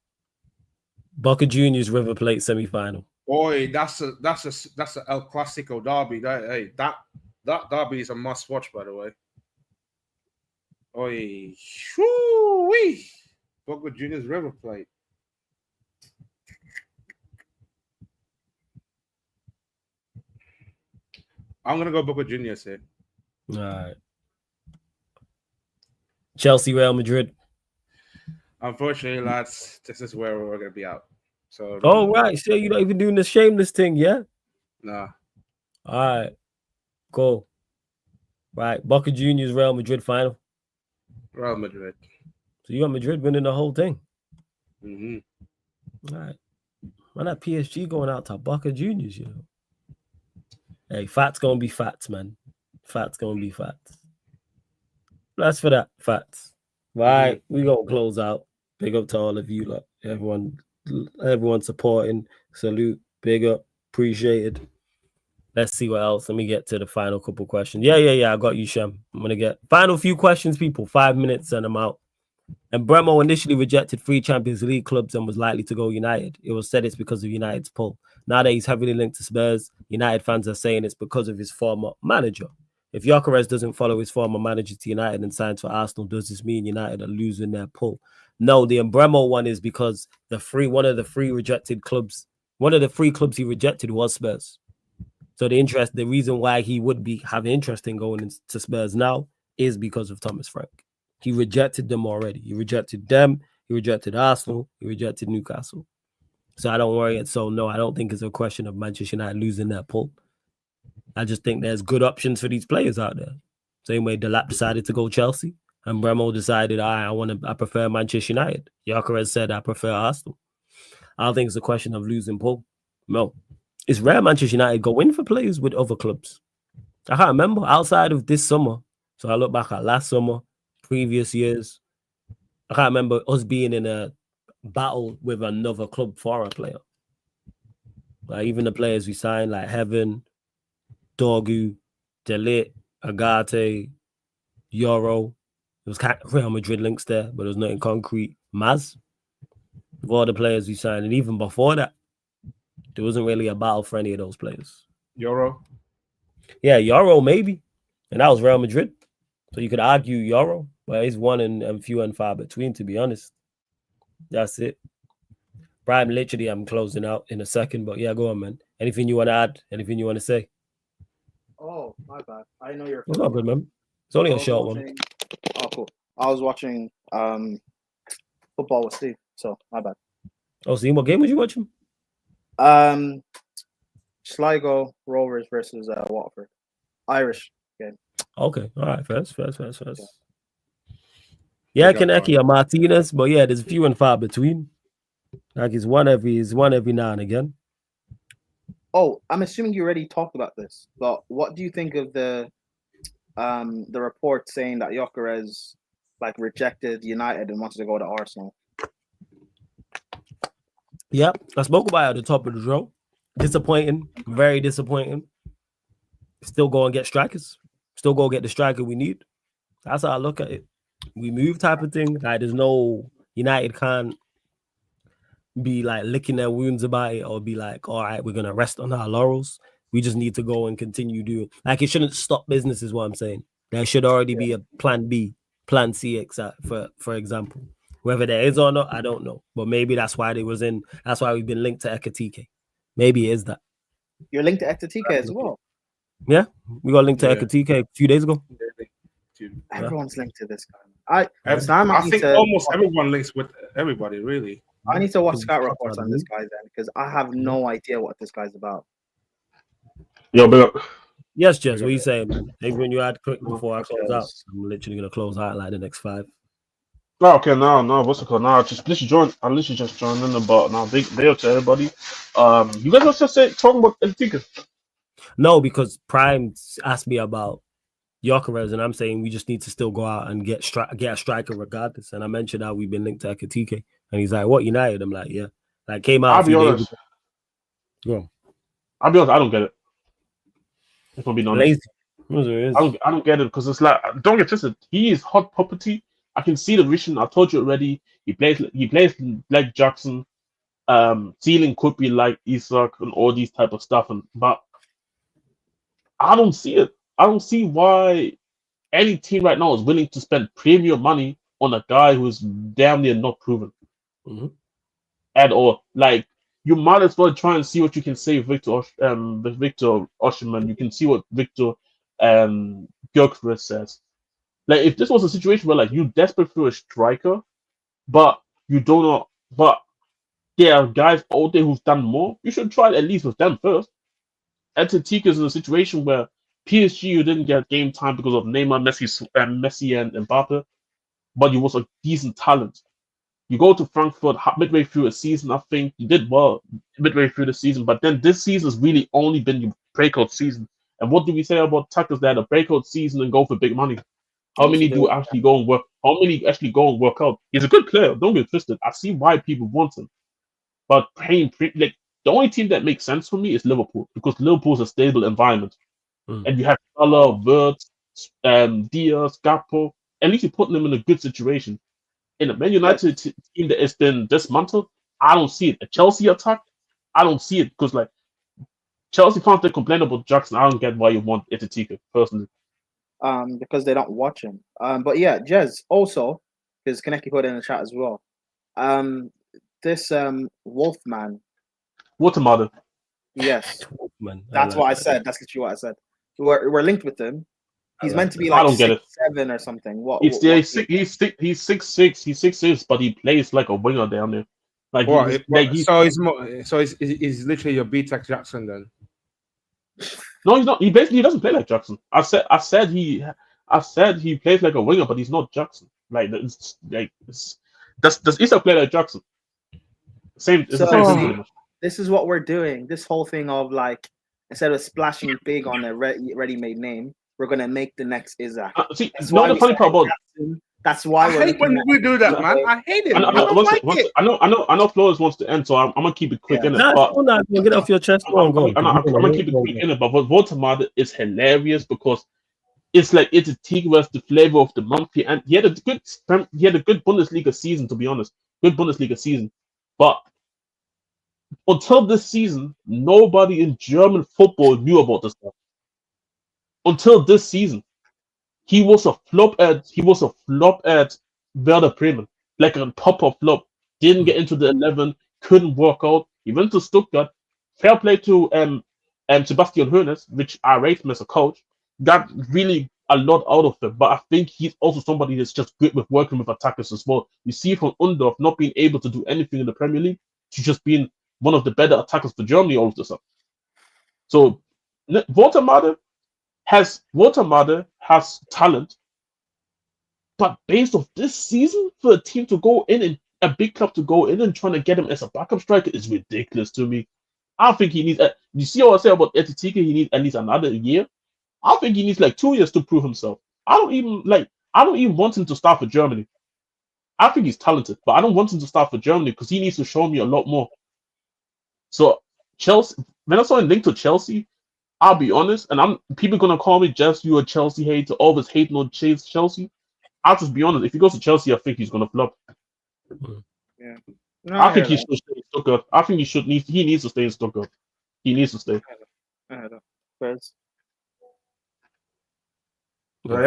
Boca Juniors, River Plate semi-final. Boy, that's a El Clasico derby. That derby is a must-watch, by the way. Oi, whoo-wee. Boca Juniors, River Plate. I'm gonna go Boca Juniors here. All right. Chelsea, Real Madrid. Unfortunately, lads, this is where we're gonna be out. So. Oh right, so you're not even doing the shameless thing, yeah? Nah. All right. Cool. Right. Boca Juniors, Real Madrid final. Real Madrid. So you got Madrid winning the whole thing. Mm-hmm. All right. Why not PSG going out to Boca Juniors, you know? Hey, fat's gonna be fats, man. Fat's gonna be fats. That's for that, fats. Right, we gonna close out. Big up to all of you, like everyone supporting. Salute, big up, appreciated. Let's see what else. Let me get to the final couple questions. Yeah. I got you, Shem. I'm gonna get final few questions, people. 5 minutes, send them out. And Mbeumo initially rejected 3 Champions League clubs and was likely to go United. It was said it's because of United's pull. Now that he's heavily linked to Spurs, United fans are saying it's because of his former manager. If Gyokeres doesn't follow his former manager to United and signs for Arsenal, does this mean United are losing their pull? No, the Mbeumo one is because one of the 3 clubs he rejected was Spurs. So the reason why he would have interest in going into Spurs now is because of Thomas Frank. He rejected them already. He rejected them. He rejected Arsenal. He rejected Newcastle. So I don't worry. So no, I don't think it's a question of Manchester United losing their pull. I just think there's good options for these players out there. Same way Delap decided to go Chelsea, and Mbeumo decided I prefer Manchester United. Gyokeres said I prefer Arsenal. I don't think it's a question of losing Paul. No. It's rare Manchester United go in for players with other clubs. I can't remember outside of this summer. So I look back at last summer, previous years. I can't remember us being in a battle with another club for a player. Like even the players we signed, like Heaven, Dorgu, Delit, Agate, Euro. There was kind of Real Madrid links there, but there was nothing concrete. Maz, of all the players we signed, and even before that, there wasn't really a battle for any of those players. Euro? Yeah, Euro maybe. And that was Real Madrid. So you could argue Euro, but it's one and few and far between, to be honest. That's it. Brian, literally, I'm closing out in a second, but yeah, go on, man. Anything you want to add? Anything you want to say? Oh, my bad. I know you're. It's not good, man. It's only a short one. Oh, cool. I was watching football with Steve, so my bad. Oh, Steve, what game was you watching? Sligo Rovers versus Watford. Irish game. Okay, all right, first. Yeah, Kaneki or Martinez, but yeah, there's few and far between. Like it's one every now and again. Oh, I'm assuming you already talked about this, but what do you think of the report saying that Gyokeres like rejected United and wanted to go to Arsenal? Yeah, I spoke about it at the top of the show. Disappointing, very disappointing. Still go and get strikers. Still go get the striker we need. That's how I look at it. We move type of thing. Like there's no United can't be like licking their wounds about it or be like, all right, we're gonna rest on our laurels. We just need to go and continue doing like it shouldn't stop business, is what I'm saying. There should already be a plan B, plan C, for example. Whether there is or not, I don't know. But maybe that's why that's why we've been linked to Ekatike. Maybe it is that. You're linked to Ekatike as well. Yeah, we got linked to Ekatike a few days ago. Everyone's linked to this guy. I think almost everyone links with everybody, really. I need to watch scout reports on this guy then, because I have no idea what this guy's about. Yo, big up. Yes, Jess, what are you saying, man? Maybe when you add quick before I close out, I'm literally gonna close out like the next 5. No, okay, no, what's it called? No, I literally just joined in about now. Big day up to everybody. You guys also talking about Eltika? No, because Prime asked me about Gyokeres, and I'm saying we just need to still go out and get a striker regardless. And I mentioned how we've been linked to Ekatike, and he's like, "What, United?" I'm like, "Yeah." Like came out. I'll be honest. Go. I'll be honest. I don't get it. If I'm being honest, I don't get it because it's like don't get twisted. He is hot property. I can see the vision. I told you already. He plays like Jackson. Ceiling could be like Isak and all these type of stuff, but I don't see it. I don't see why any team right now is willing to spend premium money on a guy who is damn near not proven at all. Like you might as well try and see what you can say with Victor Osimhen. You can see what Victor Gyokeres says. Like if this was a situation where like you desperate for a striker, but you don't know, but there are guys out there who've done more, you should try it at least with them first. Etiquette is in a situation where PSG you didn't get game time because of Neymar, Messi and Mbappe, but you was a decent talent. You go to Frankfurt midway through a season, I think you did well midway through the season, but then this season has really only been your breakout season. And what do we say about attackers that had a breakout season and go for big money? How many do actually go and work? How many actually go and work out? He's a good player. Don't get twisted. I see why people want him, but paying like the only team that makes sense for me is Liverpool because Liverpool's a stable environment, and you have Salah, Wirtz, Diaz, Gakpo. At least you're putting them in a good situation. In a Man United team that has been dismantled, I don't see it. A Chelsea attack, I don't see it because like Chelsea fans that complain about Jackson, I don't get why you want Etitika personally. Because they don't watch him. But yeah, Jez also because Kaneki put it in the chat as well. This Wolfman. Watermother. Yes, Wolfman. That's what I said. That's literally what I said. We're linked with him. He's meant to be like 6'7" or something. What? He's 6'6". He's 6'6", but he plays like a winger down there. Like he's literally your B-Tech Jackson then. No, he's not. He doesn't play like Jackson. I said he plays like a winger, but he's not Jackson. Like does Isak play like Jackson? Same. It's the same thing pretty much. This is what we're doing. This whole thing of like, instead of splashing big on a ready-made name, we're gonna make the next Isaac. See, the funny part about that's why I hate when we do that, man. I hate it. I don't like it. I know Flores wants to end, so I'm gonna keep it quick in it. But get off your chest. I'm gonna keep it quick in it. But Votamada is hilarious because it's like it's a Tigres, the flavor of the month. And he had a good Bundesliga season, to be honest. Good Bundesliga season, but until this season, nobody in German football knew about this stuff. Until this season. He was a flop at Werder Bremen, like a proper flop. Didn't get into the 11, couldn't work out. He went to Stuttgart. Fair play to Sebastian Hoeneß, which I rate him as a coach. Got really a lot out of him, but I think he's also somebody that's just good with working with attackers as well. You see from Undorf not being able to do anything in the Premier League to just being one of the better attackers for Germany all of the sudden. So Votamada has talent, but based off this season, for a team to go in and a big club to go in and trying to get him as a backup striker is ridiculous to me. I think he needs. You see what I say about Etitika? He needs at least another year. I think he needs like 2 years to prove himself. I don't even want him to start for Germany. I think he's talented, but I don't want him to start for Germany because he needs to show me a lot more. So Chelsea, when I saw him linked to Chelsea, I'll be honest, and people gonna call me Jess, you a Chelsea hater, always hating on Chelsea. I'll just be honest. If he goes to Chelsea, I think he's gonna flop. Yeah. No, I think he should stay in Stuttgart. I think he needs to stay in Stuttgart. He needs to stay. Yeah,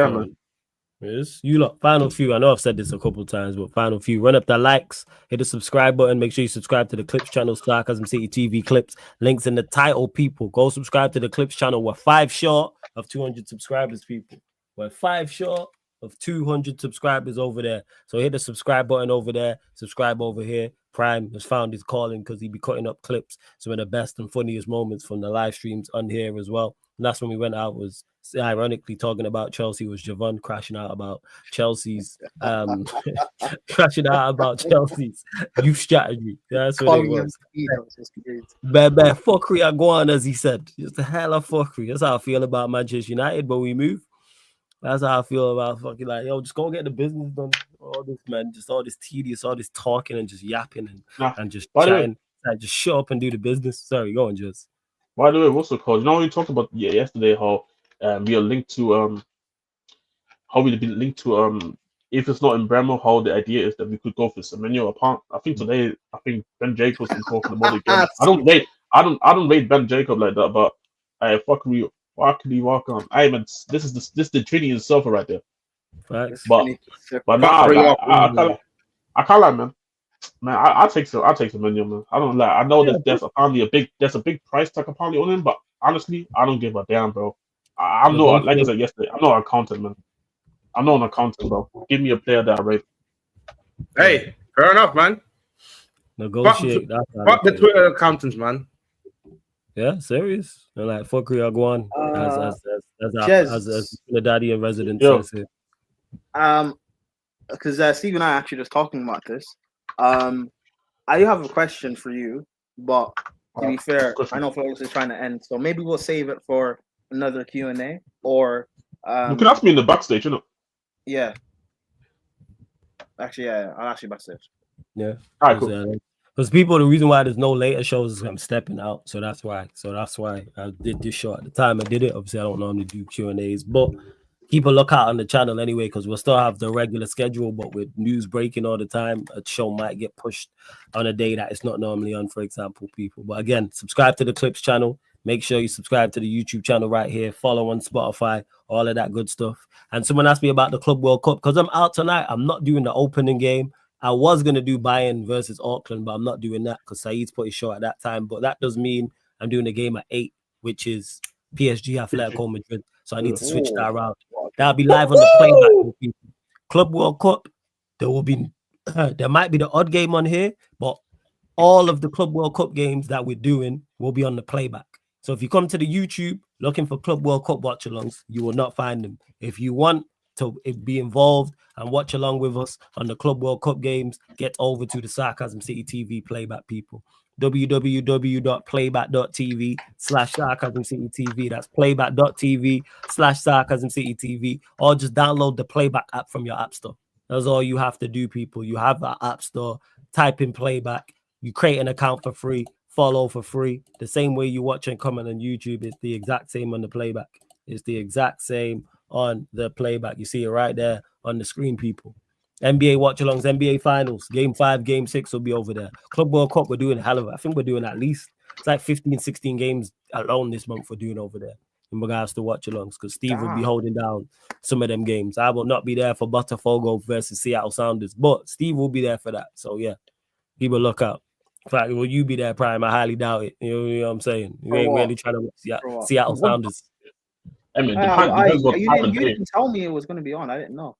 man. Yes. You lot, final few. I know I've said this a couple times, but final few. Run up the likes, hit the subscribe button. Make sure you subscribe to the Clips channel, Sarcasm City TV Clips. Links in the title, people. Go subscribe to the Clips channel. We're 5 short of 200 subscribers, people. We're 5 short of 200 subscribers over there. So hit the subscribe button over there. Subscribe over here. Prime has found his calling because he be cutting up clips. Some of the best and funniest moments from the live streams on here as well. And that's when we went out, was ironically talking about Chelsea, was Javon crashing out about Chelsea's crashing out about Chelsea's youth strategy. That's what it was. Bad fuckery are going, as he said. Just a hell of fuckery. That's how I feel about Manchester United, but we move. That's how I feel about fucking like, yo, just go get the business done. All this, man, just all this tedious, all this talking and just yapping and just chatting. Just shut up and do the business. Sorry, go on, just. By the way, what's it called? You know, we talked about yesterday how we are linked to if it's not in Mbeumo, how the idea is that we could go for Semenyo apart. I think today, Ben Jacobs been talking about it again. I don't rate Ben Jacob like that, but fuckery. Walk on. This is the Trinity itself right there. Facts. But nah, I can't lie, man. Man, I take Semenyo, man. I don't lie. I know that there's a big price tag apparently on him, but honestly, I don't give a damn, bro. I'm not, like I said yesterday, I'm not an accountant, man. I'm not an accountant, bro. Give me a player that I rate. Hey, fair enough, man. Negotiate. Fuck the Twitter accountants, man. Yeah, serious. And like fuckery are going as the daddy in residence says here. Because Steve and I are actually just talking about this. I do have a question for you, but to be fair, I know Flores is trying to end, so maybe we'll save it for another Q&A, or you can ask me in the backstage, you know. Yeah. Actually, yeah, I'll ask you backstage. Yeah. All right, cool. Because people, the reason why there's no later shows is I'm stepping out, so that's why. I did this show at the time I did it. Obviously, I don't normally do Q&As, but keep a lookout on the channel anyway, because we'll still have the regular schedule, but with news breaking all the time, a show might get pushed on a day that it's not normally on, for example, people. But again, subscribe to the Clips channel. Make sure you subscribe to the YouTube channel right here. Follow on Spotify, all of that good stuff. And someone asked me about the Club World Cup, because I'm out tonight. I'm not doing the opening game. I was going to do Bayern versus Auckland, but I'm not doing that because Saeed's put his show at that time. But that does mean I'm doing the game at 8, which is PSG Atletico Madrid. So I need to switch that around. That'll be live on the playback. Club World Cup, there might be the odd game on here, but all of the Club World Cup games that we're doing will be on the playback. So if you come to the YouTube looking for Club World Cup watch-alongs, you will not find them. If you want to be involved and watch along with us on the Club World Cup games, get over to the Sarcasm City TV playback, people. www.playback.tv/Sarcasm City TV. That's playback.tv/Sarcasm City TV. Or just download the Playback app from your app store. That's all you have to do, people. You have that app store, type in Playback, you create an account for free, follow for free. The same way you watch and comment on YouTube, it's the exact same on the Playback. It's the exact same on the Playback. You see it right there on the screen, people. NBA watch-alongs, NBA Finals, Game 5, Game 6 will be over there. Club World Cup, we're doing a hell of it. I think we're doing at least, it's like 15, 16 games alone this month we're doing over there in regards to watch-alongs, because Steve will be holding down some of them games. I will not be there for Botafogo versus Seattle Sounders, but Steve will be there for that. So, yeah, keep a lookout. In fact, will you be there, Prime? I highly doubt it. You know what I'm saying? You ain't really trying to watch Seattle Sounders. I mean, you didn't tell me it was going to be on. I didn't know.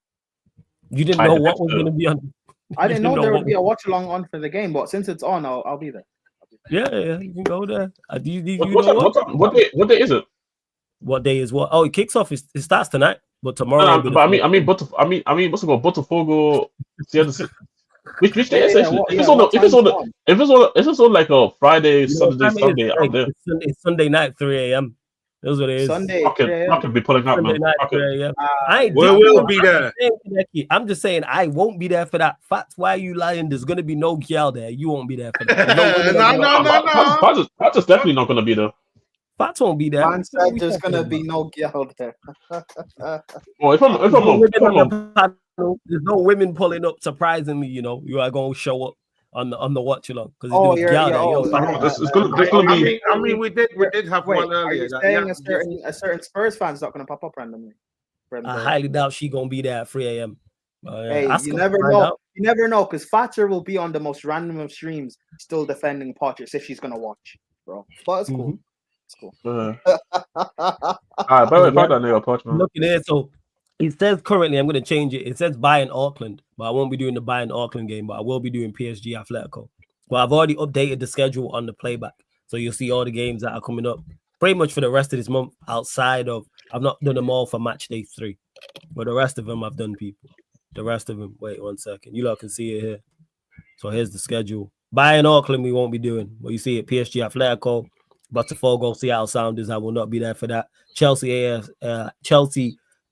You didn't know what was going to be on. I didn't know there would be a watch along on for the game, but since it's on, I'll be there. Yeah, you can go there. What day is it? What day is what? Oh, it kicks off. It starts tonight, but tomorrow. But I mean, what's it called? Botafogo. Which day is it? If it's on like a Friday, Saturday, Sunday, I'm there. It's Sunday night, 3 a.m. That's what it is. Sunday. I could be pulling out, man. We'll be there. I'm just saying I won't be there for that. Facts, why are you lying? There's gonna be no girl there. You won't be there for that. No. That's just definitely not gonna be there. Fats won't be there. Man said there's gonna be no girl there. Well, if I'm there's no women pulling up. Surprisingly, you know, you are gonna show up on the watch along because it's gonna be. I mean, we did have one earlier. Are you saying a certain Spurs fan's not gonna pop up randomly? I highly doubt she gonna be there at 3 a.m. Hey, you never know. You never know, because Thatcher will be on the most random of streams, still defending Potter if she's gonna watch, bro. But it's cool. It's cool. All right, by the way, that nigga Potter, man. Looking there, so it says currently, I'm going to change it. It says Bayern Auckland, but I won't be doing the Bayern Auckland game, but I will be doing PSG Atletico. But I've already updated the schedule on the playback. So you'll see all the games that are coming up pretty much for the rest of this month outside of, I've not done them all for match day 3, but the rest of them I've done, people. The rest of them, wait 1 second. You lot can see it here. So here's the schedule. Bayern Auckland we won't be doing. But you see it, PSG Atletico, Botafogo, Seattle Sounders. I will not be there for that. Chelsea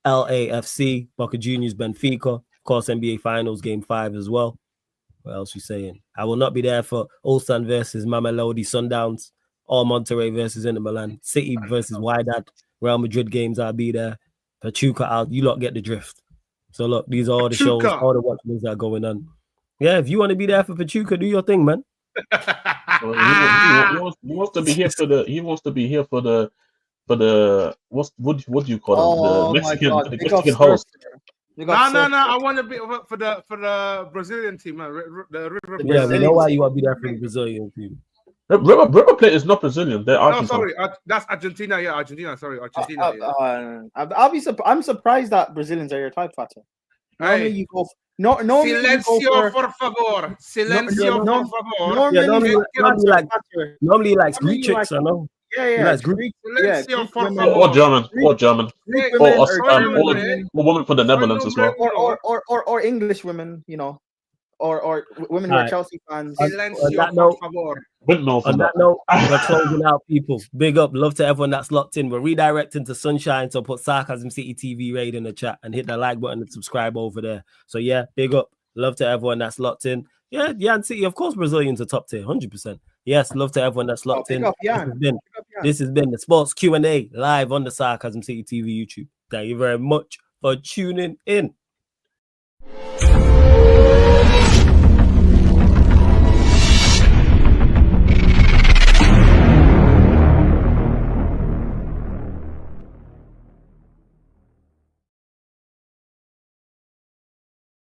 LAFC, Boca Juniors, Benfica, of course, NBA Finals, Game 5 as well. What else we saying? I will not be there for Ulsan versus Mamelodi Sundowns, or Monterrey versus Inter Milan, City versus Wydad, Real Madrid games. I'll be there. Pachuca, you lot get the drift. So look, these are all the shows, all the watches that are going on. Yeah, if you want to be there for Pachuca, do your thing, man. He wants to be here for the. He wants to be here for the. What do you call it? The Mexican host. No. I want to be for the Brazilian team, man. Yeah, we know why you want to be there for the Brazilian team. River Plate is not Brazilian. They're Argentine. No, sorry, that's Argentina. Yeah, Argentina. Sorry, Argentina. I'm surprised that Brazilians are your type, Fatah. Normally you go. Silencio, por favor. Silencio, por favor. Normally like Greek chicks, I know. Yeah. Greek. Or German. Or women from the Netherlands as well. Or English women, you know. Or women who are Chelsea fans. On that note, we're closing out, people. Big up, love to everyone that's locked in. We're redirecting to Sunshine, so put Sarcasm City TV raid in the chat and hit the like button and subscribe over there. So yeah, big up, love to everyone that's locked in. Yeah, Yan City, of course, Brazilians are top tier, 100%. Yes, love to everyone that's locked in. This has been the Sports Q&A live on the Sarcasm City TV YouTube. Thank you very much for tuning in.